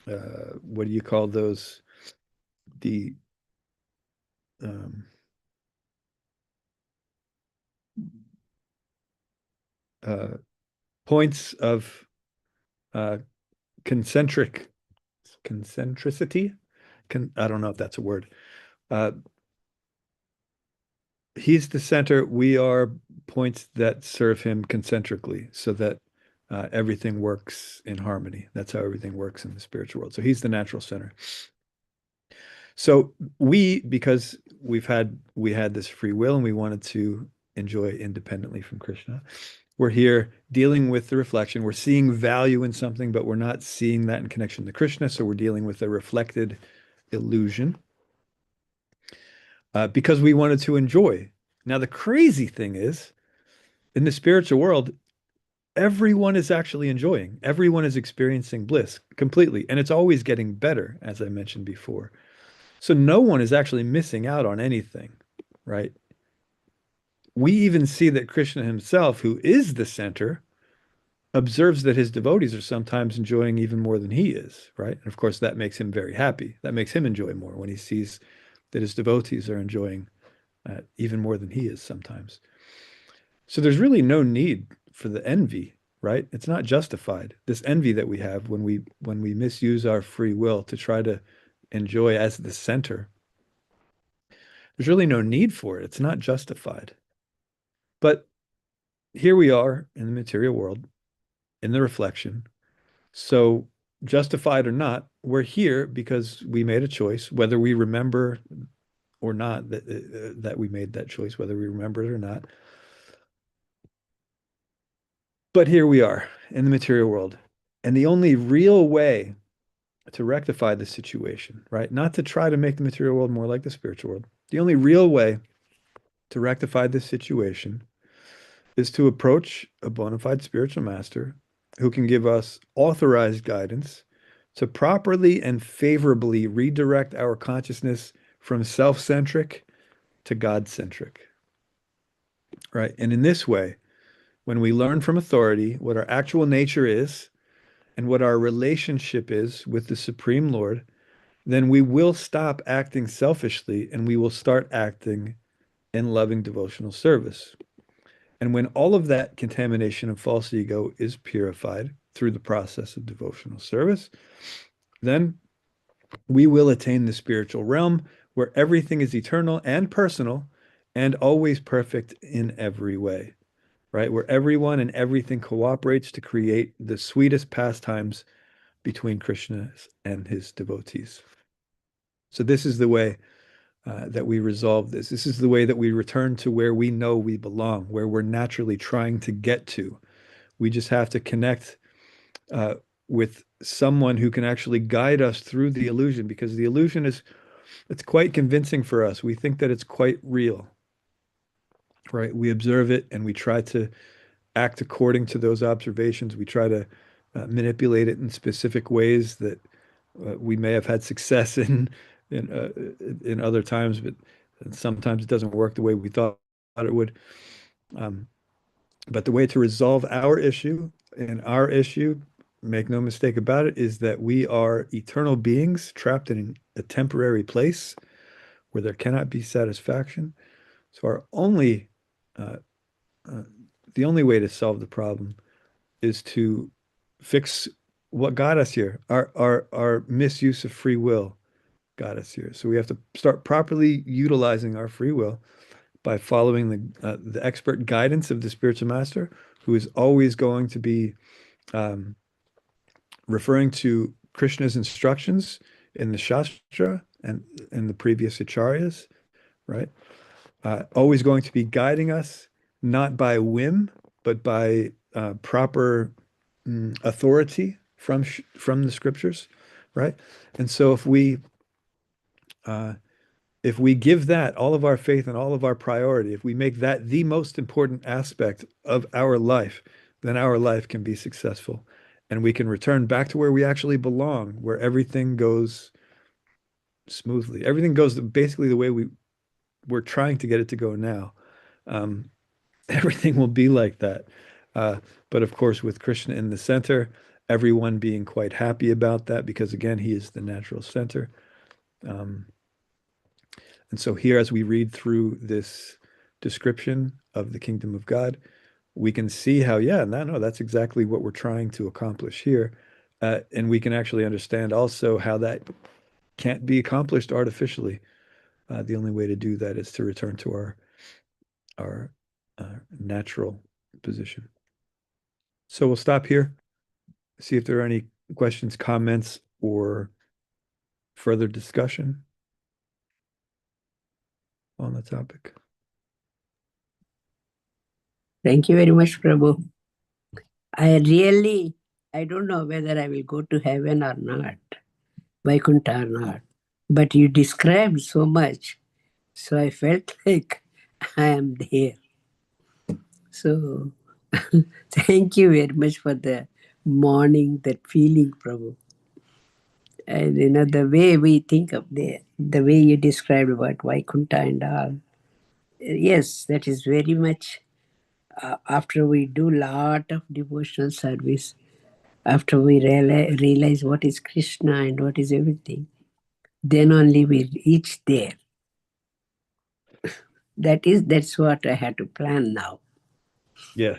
Speaker 1: what do you call those? The um, uh, points of uh, concentricity. I don't know if that's a word. He's the center. We are points that serve him concentrically so that everything works in harmony. That's how everything works in the spiritual world. So he's the natural center. So because we had this free will and we wanted to enjoy independently from Krishna, we're here dealing with the reflection. We're seeing value in something, but we're not seeing that in connection to Krishna. So we're dealing with a reflected illusion because we wanted to enjoy. Now, the crazy thing is, in the spiritual world, everyone is actually enjoying. Everyone is experiencing bliss completely. And it's always getting better, as I mentioned before. So no one is actually missing out on anything, right? We even see that Krishna himself, who is the center, observes that his devotees are sometimes enjoying even more than he is, right? And of course, that makes him very happy. That makes him enjoy more when he sees that his devotees are enjoying even more than he is sometimes. So there's really no need for the envy, right? It's not justified. This envy that we have when we misuse our free will to try to enjoy as the center, there's really no need for it. It's not justified. But here we are in the material world, in the reflection. So, justified or not, we're here because we made a choice, whether we remember or not that we made that choice, whether we remember it or not. But here we are in the material world. And the only real way to rectify the situation, right? Not to try to make the material world more like the spiritual world. The only real way to rectify this situation is to approach a bona fide spiritual master who can give us authorized guidance to properly and favorably redirect our consciousness from self-centric to God-centric, right? And in this way, when we learn from authority what our actual nature is and what our relationship is with the Supreme Lord, then we will stop acting selfishly and we will start acting in loving devotional service. And when all of that contamination of false ego is purified through the process of devotional service, then we will attain the spiritual realm where everything is eternal and personal and always perfect in every way, right? Where everyone and everything cooperates to create the sweetest pastimes between Krishna and his devotees. So this is the way that we resolve this. This is the way that we return to where we know we belong, where we're naturally trying to get to. We just have to connect with someone who can actually guide us through the illusion, because the illusion it's quite convincing for us. We think that it's quite real, right? We observe it and we try to act according to those observations. We try to manipulate it in specific ways that we may have had success in other times, but sometimes it doesn't work the way we thought it would. But the way to resolve our issue, and our issue, make no mistake about it, is that we are eternal beings trapped in a temporary place where there cannot be satisfaction. So uh, uh, the only way to solve the problem is to fix what got us here. Our misuse of free will got us here. So we have to start properly utilizing our free will by following the expert guidance of the spiritual master, who is always going to be referring to Krishna's instructions in the Shastra and in the previous acharyas, right? Always going to be guiding us, not by whim, but by proper authority from the scriptures, right? And so if we give that all of our faith and all of our priority, if we make that the most important aspect of our life, then our life can be successful. And we can return back to where we actually belong, where everything goes smoothly. Everything goes basically the way we're trying to get it to go now. Everything will be like that. But of course, with Krishna in the center, everyone being quite happy about that, because again, he is the natural center. And so here, as we read through this description of the kingdom of God, we can see how, yeah, no, that's exactly what we're trying to accomplish here. And we can actually understand also how that can't be accomplished artificially. The only way to do that is to return to our natural position. So we'll stop here, see if there are any questions, comments, or further discussion on the topic.
Speaker 2: Thank you very much, Prabhu. I don't know whether I will go to heaven or not, Vaikuntha or not. But you described so much, so I felt like I am there. So thank you very much for the morning, that feeling, Prabhu. And the way we think of the way you described about Vaikuntha and all, yes, that is very much after we do lot of devotional service, after we realize what is Krishna and what is everything, then only we reach there. That's what I had to plan now.
Speaker 1: Yeah.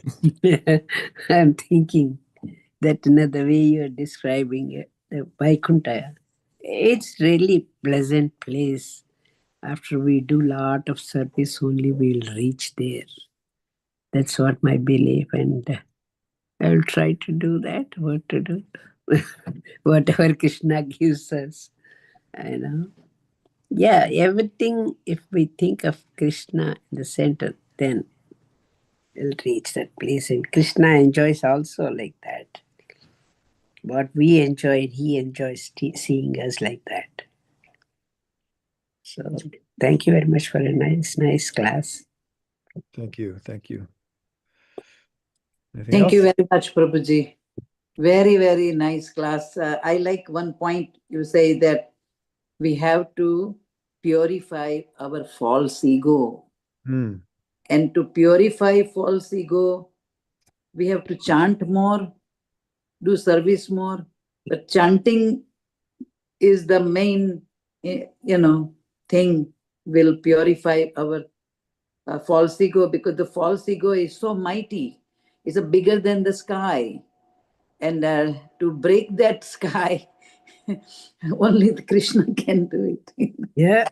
Speaker 2: I'm thinking that the way you're describing it, the Vaikuntha, it's really pleasant place. After we do lot of service, only we'll reach there. That's what my belief, and I will try to do that. What to do? Whatever Krishna gives us, Yeah, everything. If we think of Krishna in the center, then we'll reach that place. And Krishna enjoys also like that. What we enjoy, he enjoys seeing us like that. So thank you very much for a nice class.
Speaker 1: Thank you. Thank you. Anything
Speaker 3: Thank
Speaker 1: else?
Speaker 3: you very much, Prabhuji. Very, very nice class. I like one point you say that we have to purify our false ego.
Speaker 1: Mm.
Speaker 3: And to purify false ego, we have to chant more, do service more. But chanting is the main, thing will purify our false ego, because the false ego is so mighty. It's bigger than the sky. And to break that sky, only the Krishna can do it.
Speaker 2: Yeah.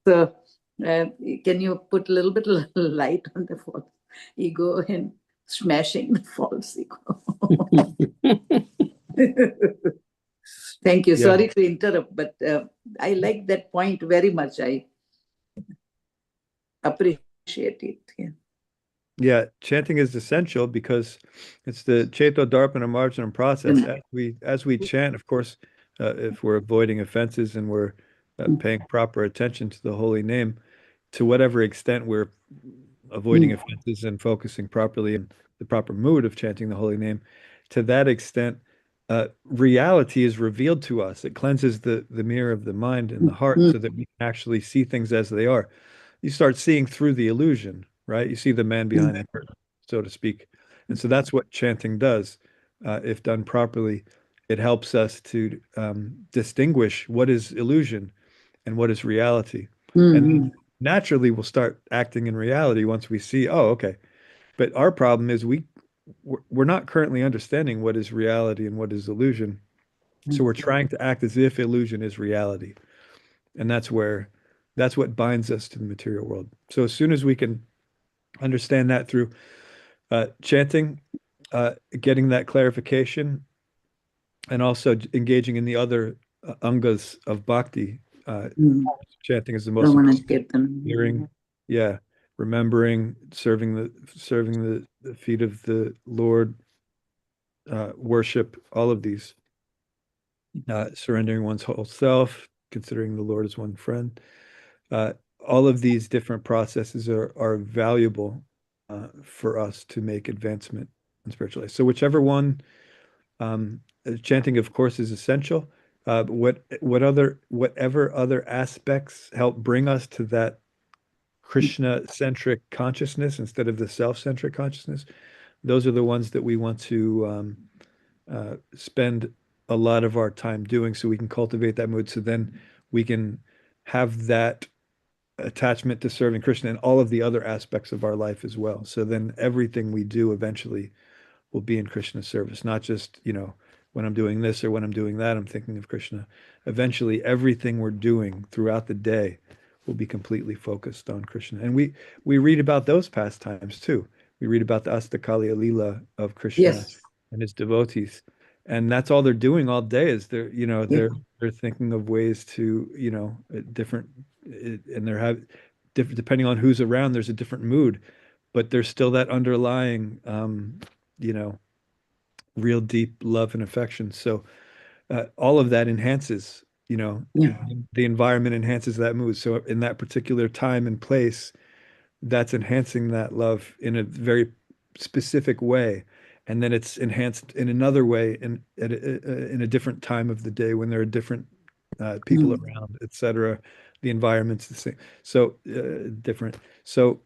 Speaker 3: So, can you put a little bit of light on the false ego and smashing the false ego? Thank you.
Speaker 1: Yeah.
Speaker 3: Sorry to interrupt, but I like that point very much. I appreciate it. Yeah.
Speaker 1: Yeah, chanting is essential because it's the Cheto Darpana Marjanam process. As we chant, of course, if we're avoiding offenses and we're paying proper attention to the holy name, to whatever extent we're avoiding offenses and focusing properly in the proper mood of chanting the holy name, to that extent, reality is revealed to us. It cleanses the mirror of the mind and the heart so that we can actually see things as they are. You start seeing through the illusion, right? You see the man behind the curtain, so to speak. And so that's what chanting does. If done properly, it helps us to distinguish what is illusion and what is reality. And naturally, we'll start acting in reality once we see, oh, okay. But our problem is we're not currently understanding what is reality and what is illusion. So we're trying to act as if illusion is reality. And that's what binds us to the material world. So as soon as we can understand that through chanting, getting that clarification, and also engaging in the other angas of bhakti, chanting is the most important. Hearing, yeah, remembering, serving the feet of the Lord, worship, all of these, surrendering one's whole self, considering the Lord as one friend. All of these different processes are valuable for us to make advancement in spiritual life. So whichever one, chanting, of course, is essential. Whatever other aspects help bring us to that Krishna-centric consciousness instead of the self-centric consciousness, those are the ones that we want to spend a lot of our time doing, so we can cultivate that mood. So then we can have that attachment to serving Krishna in all of the other aspects of our life as well. So then everything we do eventually will be in Krishna's service, not just, when I'm doing this or when I'm doing that, I'm thinking of Krishna. Eventually, everything we're doing throughout the day will be completely focused on Krishna. And we read about those pastimes too. We read about the Astakali Alila of Krishna
Speaker 3: Yes.
Speaker 1: and his devotees. And that's all they're doing all day is
Speaker 3: Yeah.
Speaker 1: they're thinking of ways to, different and they're have different depending on who's around, there's a different mood, but there's still that underlying you know, real deep love and affection. So all of that enhances,
Speaker 3: Yeah.
Speaker 1: the environment enhances that mood. So in that particular time and place, that's enhancing that love in a very specific way. And then it's enhanced in another way in a different time of the day when there are different people
Speaker 3: Mm.
Speaker 1: around, etc. The environment's the same. So different. So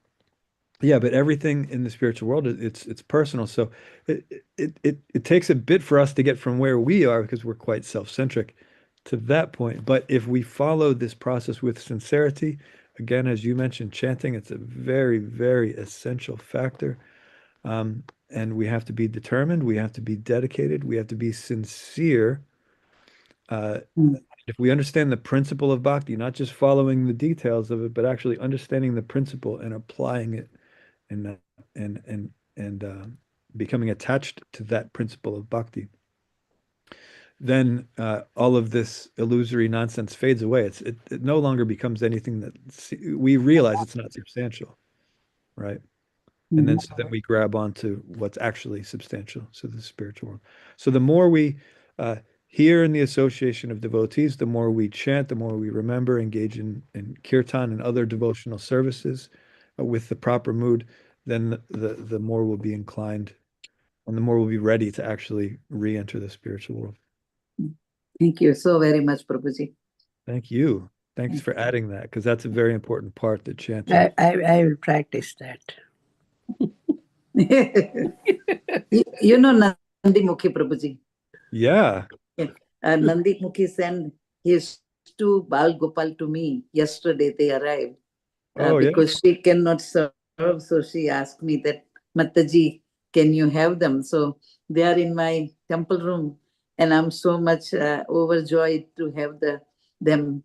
Speaker 1: yeah, but everything in the spiritual world, it's personal. So it takes a bit for us to get from where we are because we're quite self-centric to that point. But if we follow this process with sincerity, again, as you mentioned, chanting, it's a very, very essential factor. And we have to be determined, we have to be dedicated, we have to be sincere. Uh,
Speaker 3: Mm.
Speaker 1: if we understand the principle of bhakti, not just following the details of it, but actually understanding the principle and applying it and becoming attached to that principle of bhakti, then all of this illusory nonsense fades away. It no longer becomes anything that we realize it's not substantial, right? And then
Speaker 3: Mm.
Speaker 1: so then we grab onto what's actually substantial, so the spiritual world. So the more we uh, hear in the association of devotees, the more we chant, the more we remember, engage in kirtan and other devotional services with the proper mood, then the more we'll be inclined and the more we'll be ready to actually re-enter the spiritual world.
Speaker 3: Thank you so very much, Prabhuji.
Speaker 1: Thank you. Thanks for adding that because that's a very important part, the chanting.
Speaker 2: I will practice that.
Speaker 3: You know Nandi Mukhi, Prabhuji.
Speaker 1: Yeah.
Speaker 3: Yeah. Nandi Mukhi sent his two Bal Gopal to me yesterday. They arrived
Speaker 1: Oh, yeah.
Speaker 3: because she cannot serve, so she asked me that, Mataji, can you have them? So they are in my temple room, and I'm so much overjoyed to have them.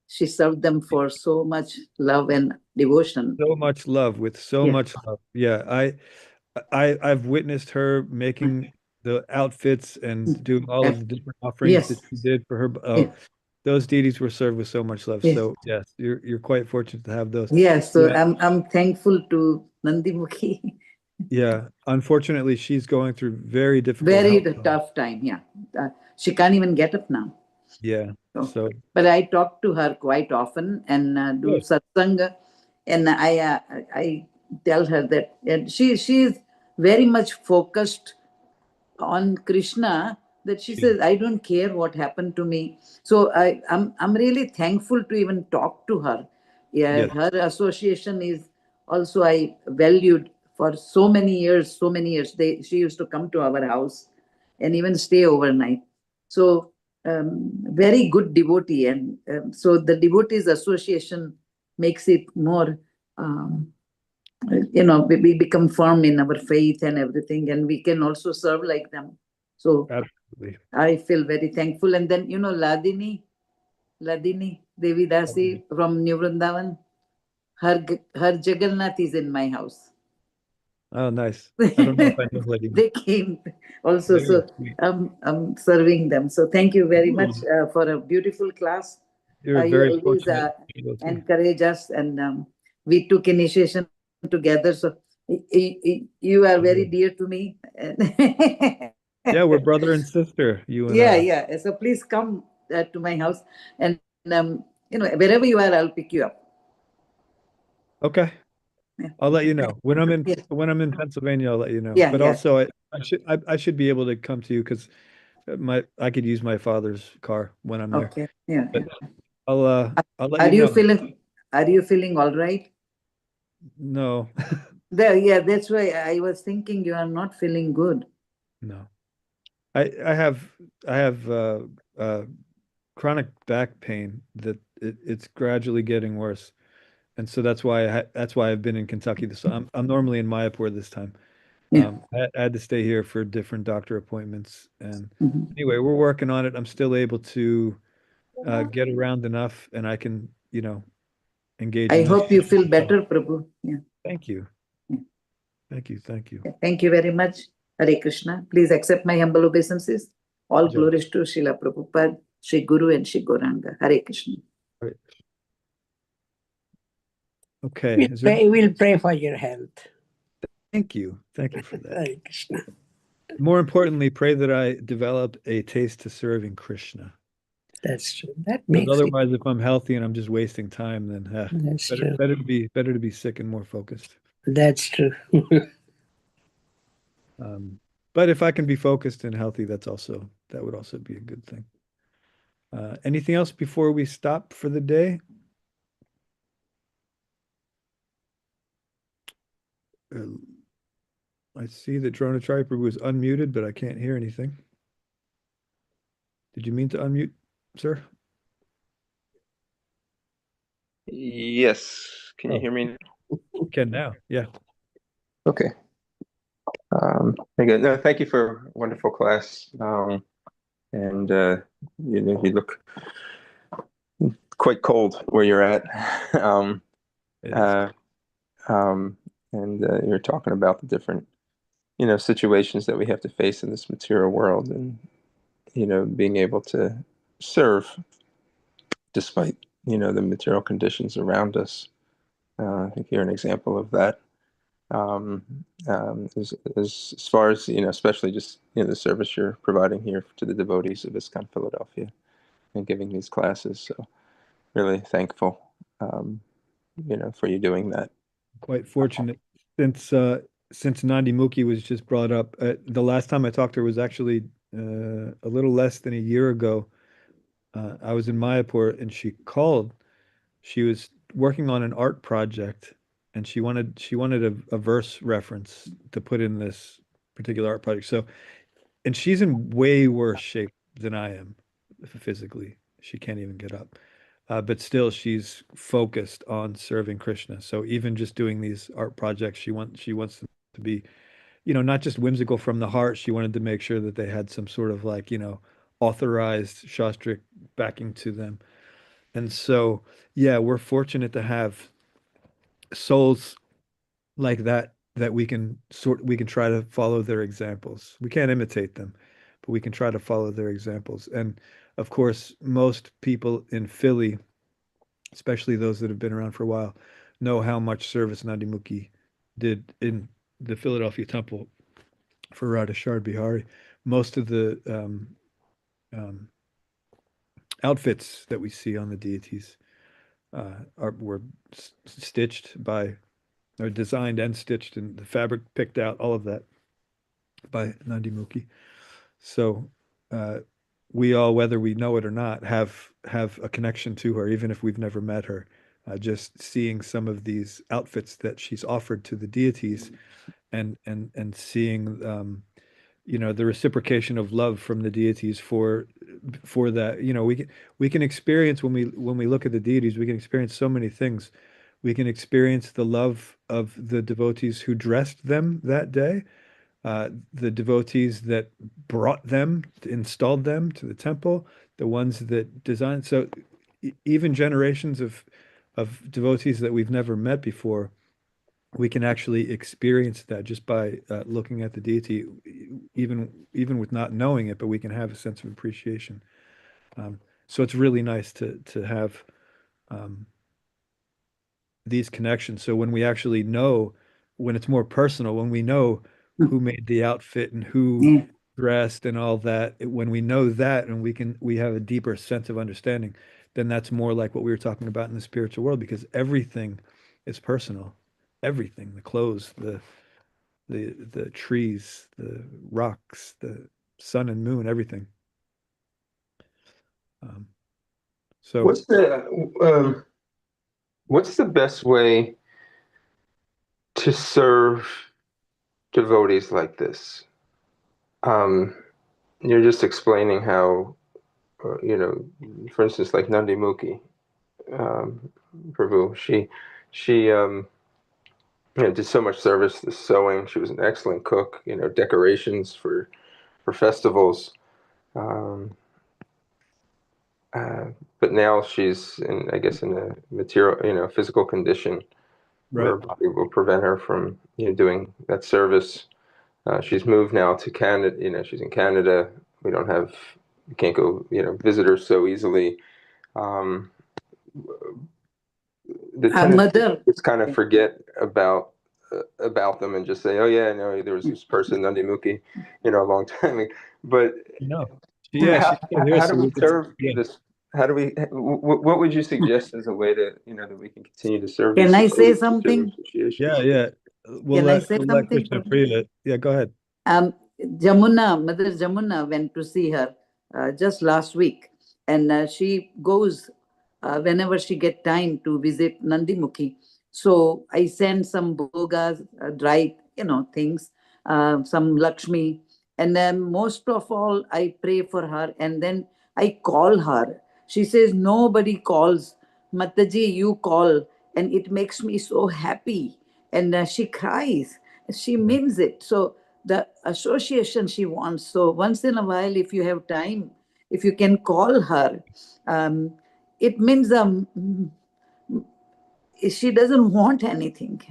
Speaker 3: She served them for so much love and devotion.
Speaker 1: So much love with so
Speaker 3: Yeah.
Speaker 1: much love. Yeah, I've witnessed her making the outfits and doing all of the different offerings that
Speaker 3: Yes.
Speaker 1: she did for her.
Speaker 3: Yeah.
Speaker 1: Oh, those deities were served with so much love.
Speaker 3: Yes.
Speaker 1: So yes, you're quite fortunate to have those.
Speaker 3: Yes. So
Speaker 1: Yeah,
Speaker 3: I'm thankful to Nandi Mukhi.
Speaker 1: yeah. Unfortunately, she's going through very difficult
Speaker 3: Very
Speaker 1: health problems.
Speaker 3: tough time. Yeah. She can't even get up now.
Speaker 1: Yeah.
Speaker 3: So,
Speaker 1: So
Speaker 3: but I talk to her quite often and do
Speaker 1: good.
Speaker 3: satsang, and I tell her that, and she is very much focused on Krishna, that she
Speaker 1: Yeah.
Speaker 3: says, I don't care what happened to me. So I'm really thankful to even talk to her. Yeah,
Speaker 1: Yes.
Speaker 3: her association is also I valued for so many years, so many years. She used to come to our house and even stay overnight. So very good devotee, and so the devotees association makes it more we become firm in our faith and everything, and we can also serve like them. So
Speaker 1: Absolutely.
Speaker 3: I feel very thankful. And then Ladini Devi Dasi from New Vrindavan, her Jagannath is in my house.
Speaker 1: Oh, nice. I don't know if I know Lady.
Speaker 3: They came also,
Speaker 1: Very
Speaker 3: so
Speaker 1: sweet.
Speaker 3: I'm serving them. So thank you very much
Speaker 1: Ooh,
Speaker 3: for a beautiful class.
Speaker 1: you're a
Speaker 3: You
Speaker 1: very
Speaker 3: always
Speaker 1: fortunate devotee.
Speaker 3: encourage us, and we took initiation together. So you are very dear to me.
Speaker 1: Yeah, we're brother and sister, you and
Speaker 3: Yeah,
Speaker 1: I.
Speaker 3: yeah. So please come to my house, and wherever you are, I'll pick you up.
Speaker 1: Okay.
Speaker 3: Yeah,
Speaker 1: I'll let you know
Speaker 3: yeah,
Speaker 1: when I'm in Pennsylvania. I'll let you know.
Speaker 3: yeah.
Speaker 1: But
Speaker 3: Yeah.
Speaker 1: also, I should be able to come to you because I could use my father's car when I'm there.
Speaker 3: Okay. Yeah,
Speaker 1: But
Speaker 3: yeah.
Speaker 1: I'll let you
Speaker 3: Are you
Speaker 1: know.
Speaker 3: feeling? Are you feeling all right?
Speaker 1: No,
Speaker 3: There. Yeah. That's why I was thinking you are not feeling good.
Speaker 1: no. I have uh, chronic back pain that it's gradually getting worse, and so that's why I've been in Kentucky. I'm normally in Mayapur this time,
Speaker 3: Yeah.
Speaker 1: I had to stay here for different doctor appointments. And
Speaker 3: Mhm.
Speaker 1: anyway, we're working on it. I'm still able to get around enough, and I can, engage
Speaker 3: I
Speaker 1: in this.
Speaker 3: hope you feel better, Prabhu. Yeah.
Speaker 1: Thank you.
Speaker 3: Yeah.
Speaker 1: Thank you. Thank you.
Speaker 3: Thank you very much. Hare Krishna. Please accept my humble obeisances. All
Speaker 1: Jai.
Speaker 3: glories to Srila Prabhupada, Sri Guru, and Sri Gauranga. Hare Krishna.
Speaker 1: Right. Okay.
Speaker 2: We'll pray for your health.
Speaker 1: Thank you. Thank you for that.
Speaker 2: Hare Krishna.
Speaker 1: More importantly, pray that I develop a taste to serving Krishna.
Speaker 2: That's true. That
Speaker 1: Because
Speaker 2: makes it.
Speaker 1: otherwise, if I'm healthy and I'm just wasting time, then
Speaker 2: That's true.
Speaker 1: better to be sick and more focused.
Speaker 2: That's true.
Speaker 1: But if I can be focused and healthy, that would also be a good thing. Anything else before we stop for the day? I see that Dronacharya Prabhu was unmuted, but I can't hear anything. Did you mean to unmute, sir?
Speaker 6: Yes. Can you hear me?
Speaker 1: Can now. Yeah.
Speaker 6: Okay. Very good. No, thank you for a wonderful class. And you look quite cold where you're at. And you're talking about the different, situations that we have to face in this material world, and being able to serve despite the material conditions around us. I think you're an example of that. As far as especially just the service you're providing here to the devotees of ISKCON Philadelphia and giving these classes. So really thankful, for you doing that.
Speaker 1: Quite fortunate since Nandi Mukhi was just brought up. The last time I talked to her was actually a little less than a year ago. I was in Mayapur and she called. She was working on an art project and she wanted a verse reference to put in this particular art project. So, and she's in way worse shape than I am physically. She can't even get up. But still, she's focused on serving Krishna. So even just doing these art projects, she wants them to be, not just whimsical from the heart. She wanted to make sure that they had some sort of like, authorized shastric backing to them. And so, yeah, we're fortunate to have souls like that we can try to follow their examples. We can't imitate them, but we can try to follow their examples. And of course, most people in Philly, especially those that have been around for a while, know how much service Nandi Mukhi did in the Philadelphia temple for Radhashard Bihari. Most of the outfits that we see on the deities were stitched by, or designed and stitched, and the fabric picked out, all of that by Nandi Mukhi. So we all, whether we know it or not, have a connection to her, even if we've never met her. Just seeing some of these outfits that she's offered to the deities, and seeing the reciprocation of love from the deities for that. We can experience, when we look at the deities, we can experience so many things. We can experience the love of the devotees who dressed them that day, the devotees that brought them, installed them to the temple, the ones that designed. So even generations of devotees that we've never met before, we can actually experience that just by looking at the deity, even with not knowing it, but we can have a sense of appreciation. So it's really nice to have these connections. So when we actually know, when it's more personal, when we know who made the outfit and who dressed and all that, when we know that and we have a deeper sense of understanding, then that's more like what we were talking about in the spiritual world, because everything is personal. Everything, the clothes, the trees, the rocks, the sun and moon, everything. So
Speaker 6: What's the best way to serve devotees like this? You're just explaining how, for instance, like Nandi Mukhi, Prabhu, she did so much service, the sewing. She was an excellent cook, decorations for festivals. Um, but now she's I guess in a material, physical condition where
Speaker 1: Right.
Speaker 6: her body will prevent her from, doing that service. She's moved now to Canada. She's in Canada. We can't go, visit her so easily. Um, the tendency
Speaker 3: Mother,
Speaker 6: is kind of forget about them and just say, oh yeah, no, there was this person, Nandimuki, a long time ago. But
Speaker 1: No. Yeah,
Speaker 6: how,
Speaker 1: she's still here,
Speaker 6: how do
Speaker 1: so
Speaker 6: we
Speaker 1: we could,
Speaker 6: serve
Speaker 1: yeah.
Speaker 6: this? How do we? What would you suggest as a way to, that we can continue to serve
Speaker 3: can
Speaker 6: these
Speaker 3: I say
Speaker 6: material
Speaker 3: something?
Speaker 6: associations?
Speaker 1: Yeah.
Speaker 3: Can I say
Speaker 1: We'll let
Speaker 3: something?
Speaker 1: Krishna Priya. Yeah, go ahead.
Speaker 3: Mother Jamuna went to see her just last week, and she goes whenever she get time to visit Nandimukhi. So I send some bogas, dried, things, some Lakshmi, and then most of all, I pray for her, and then I call her. She says, nobody calls. Mataji, you call, and it makes me so happy. And she cries. She means it. So the association she wants. So once in a while, if you have time, if you can call her, um, it means she doesn't want anything.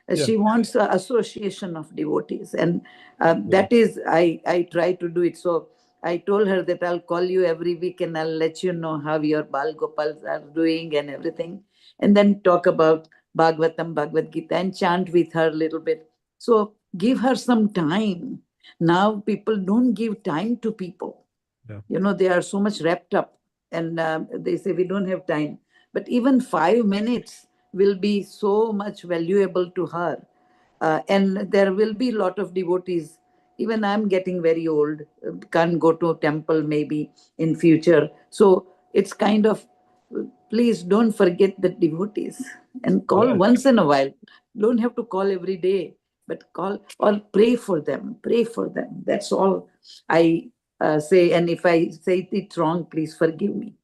Speaker 1: Yeah.
Speaker 3: She wants an association of devotees, and
Speaker 1: Yeah.
Speaker 3: that is I try to do it. So I told her that I'll call you every week and I'll let you know how your Bal Gopals are doing and everything, and then talk about Bhagavatam, Bhagavad Gita, and chant with her a little bit. So give her some time. Now people don't give time to people.
Speaker 1: Yeah.
Speaker 3: They are so much wrapped up, and they say we don't have time. But even 5 minutes will be so much valuable to her. And there will be a lot of devotees. Even I'm getting very old, can't go to a temple maybe in future. So it's kind of, please don't forget the devotees and call
Speaker 1: Yeah.
Speaker 3: once in a while. Don't have to call every day, but call or pray for them. Pray for them. That's all I say. And if I say it wrong, please forgive me.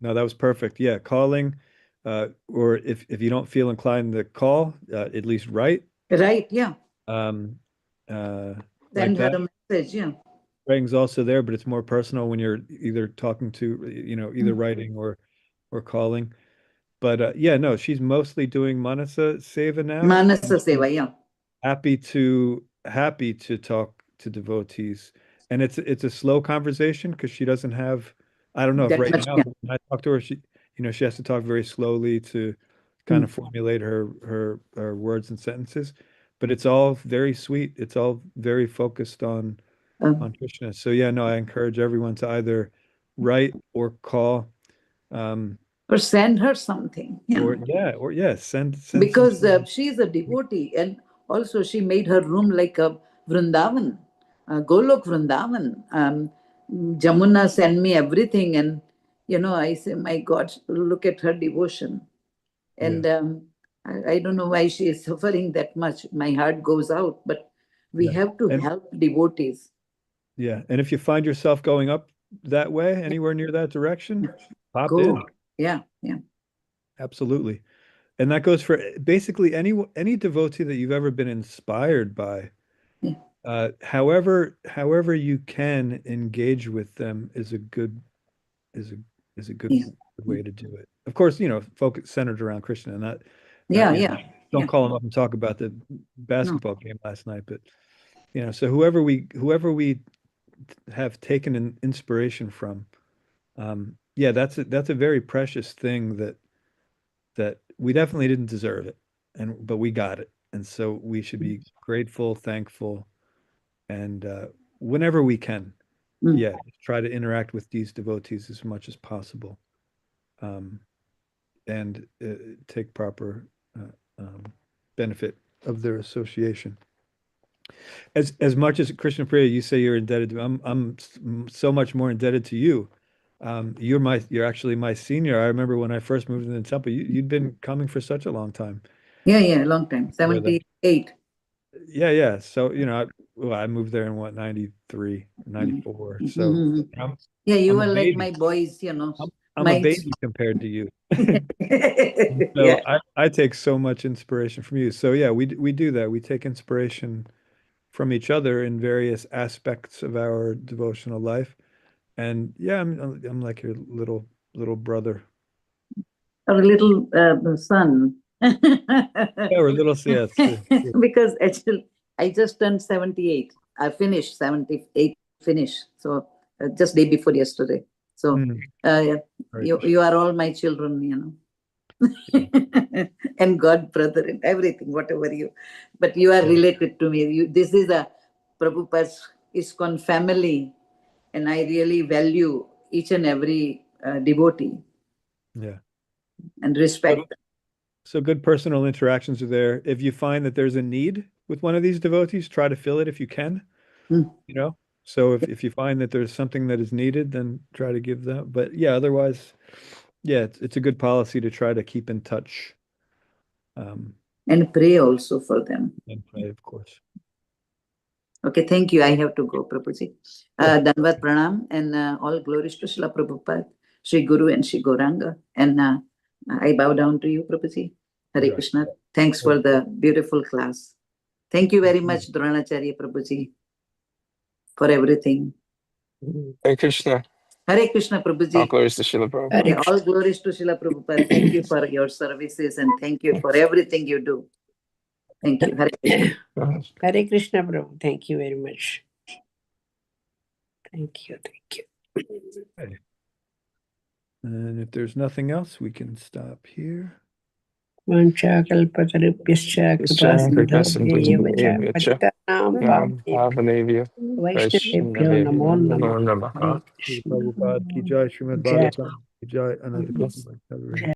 Speaker 1: No, that was perfect. Yeah, calling, or if you don't feel inclined to call, at least write,
Speaker 3: Right? Yeah.
Speaker 1: um, like
Speaker 3: Send her
Speaker 1: that.
Speaker 3: a message. Yeah.
Speaker 1: Writing's also there, but it's more personal when you're either talking to, either
Speaker 3: Mm.
Speaker 1: writing or calling. But yeah, no, she's mostly doing Manasa Seva now.
Speaker 3: Manasa Seva. Yeah.
Speaker 1: Happy to talk to devotees, and it's a slow conversation because she doesn't have. I don't know if
Speaker 3: That
Speaker 1: right
Speaker 3: much.
Speaker 1: now
Speaker 3: Yeah.
Speaker 1: when I talk to her, she has to talk very slowly to kind
Speaker 3: Mm.
Speaker 1: of formulate her words and sentences, but it's all very sweet. It's all very focused on
Speaker 3: Um,
Speaker 1: Krishna. So yeah, no, I encourage everyone to either write or call, um,
Speaker 3: or send her something.
Speaker 1: or send
Speaker 3: Because
Speaker 1: something.
Speaker 3: she is a devotee, and also she made her room like a Vrindavan, Golok Vrindavan. Jamuna sent me everything, and I say, my God, look at her devotion.
Speaker 1: Yeah.
Speaker 3: And I don't know why she is suffering that much. My heart goes out, but we
Speaker 1: Yeah.
Speaker 3: have to
Speaker 1: And
Speaker 3: help devotees.
Speaker 1: yeah, and if you find yourself going up that way, anywhere near that direction, pop
Speaker 3: Go.
Speaker 1: in.
Speaker 3: Yeah, yeah,
Speaker 1: Absolutely. And that goes for basically any devotee that you've ever been inspired by.
Speaker 3: yeah,
Speaker 1: However you can engage with them is a is a good
Speaker 3: yeah,
Speaker 1: way to do it. Of course, focus centered around Krishna and not
Speaker 3: yeah, yeah,
Speaker 1: don't
Speaker 3: yeah.
Speaker 1: call them up and talk about the
Speaker 3: No.
Speaker 1: basketball game last night, but so whoever we have taken an inspiration from, yeah, that's a very precious thing that we definitely didn't deserve it, but we got it, and so we should be grateful, thankful, and whenever we can,
Speaker 3: Mm,
Speaker 1: yeah, try to interact with these devotees as much as possible, um, and take proper uh, um, benefit of their association. As much as Krishna Priya, you say you're indebted to, so much more indebted to you. You're actually my senior. I remember when I first moved into the temple, you'd been coming for such a long time.
Speaker 3: yeah, yeah, long time.
Speaker 1: Where the
Speaker 3: 78.
Speaker 1: Yeah. So, I moved there in what, 93,
Speaker 3: Mhm.
Speaker 1: 94. So
Speaker 3: Mhm.
Speaker 1: I'm
Speaker 3: Yeah, you
Speaker 1: I'm a
Speaker 3: were like my
Speaker 1: baby.
Speaker 3: boys,
Speaker 1: I'm I'm
Speaker 3: My-
Speaker 1: a baby compared to you. So
Speaker 3: Yeah.
Speaker 1: I take so much inspiration from you. So yeah, we do that. We take inspiration from each other in various aspects of our devotional life. And yeah, I'm like your little brother.
Speaker 3: Or little son.
Speaker 1: Yeah, we're little, yeah, it's true.
Speaker 3: Because actually, I just turned 78. I finished 78 finish. So just day before yesterday. So
Speaker 1: Mm,
Speaker 3: yeah,
Speaker 1: right.
Speaker 3: you are all my children, you know. And God, brother, and everything, whatever you. But you are related to me. This is a Prabhupada's ISKCON family, and I really value each and every devotee
Speaker 1: Yeah.
Speaker 3: and respect.
Speaker 1: So good personal interactions are there. If you find that there's a need with one of these devotees, try to fill it if you can,
Speaker 3: Hmm.
Speaker 1: you know? So if you find that there's something that is needed, then try to give that. But yeah, otherwise, yeah, it's a good policy to try to keep in touch.
Speaker 3: And pray also for them.
Speaker 1: And pray, of course.
Speaker 3: Okay, thank you. I have to go, Prabhuji.
Speaker 1: Sure.
Speaker 3: Danvat Pranam, and all glories to Srila Prabhupada, Sri Guru and Sri Gauranga. And I bow down to you, Prabhuji. Hare
Speaker 1: Right.
Speaker 3: Krishna. Thanks for the beautiful class. Thank you very much, Dronacharya Prabhuji, for everything.
Speaker 6: Hare Krishna.
Speaker 3: Hare Krishna,
Speaker 6: All
Speaker 3: Prabhuji.
Speaker 6: glories to Srila Prabhupada.
Speaker 3: Yeah, all glories to Srila Prabhupada. Thank you for your services and thank you for everything you do. Thank you. Hare Krishna.
Speaker 2: Hare Krishna, Prabhu. Thank you very much. Thank you.
Speaker 1: Okay. And if there's nothing else, we can stop here.
Speaker 2: Vanchakalpatarubhyascha kripasindhubhyev cha patitanam
Speaker 6: Pavanebhyo.
Speaker 2: Vaishnavebhyo namo namah. Hare
Speaker 1: Shri
Speaker 2: Krishna.
Speaker 1: Prabhupada ki jai, Srimad
Speaker 2: Jai.
Speaker 1: Bhagavatam ki jai, Ananta Krishna.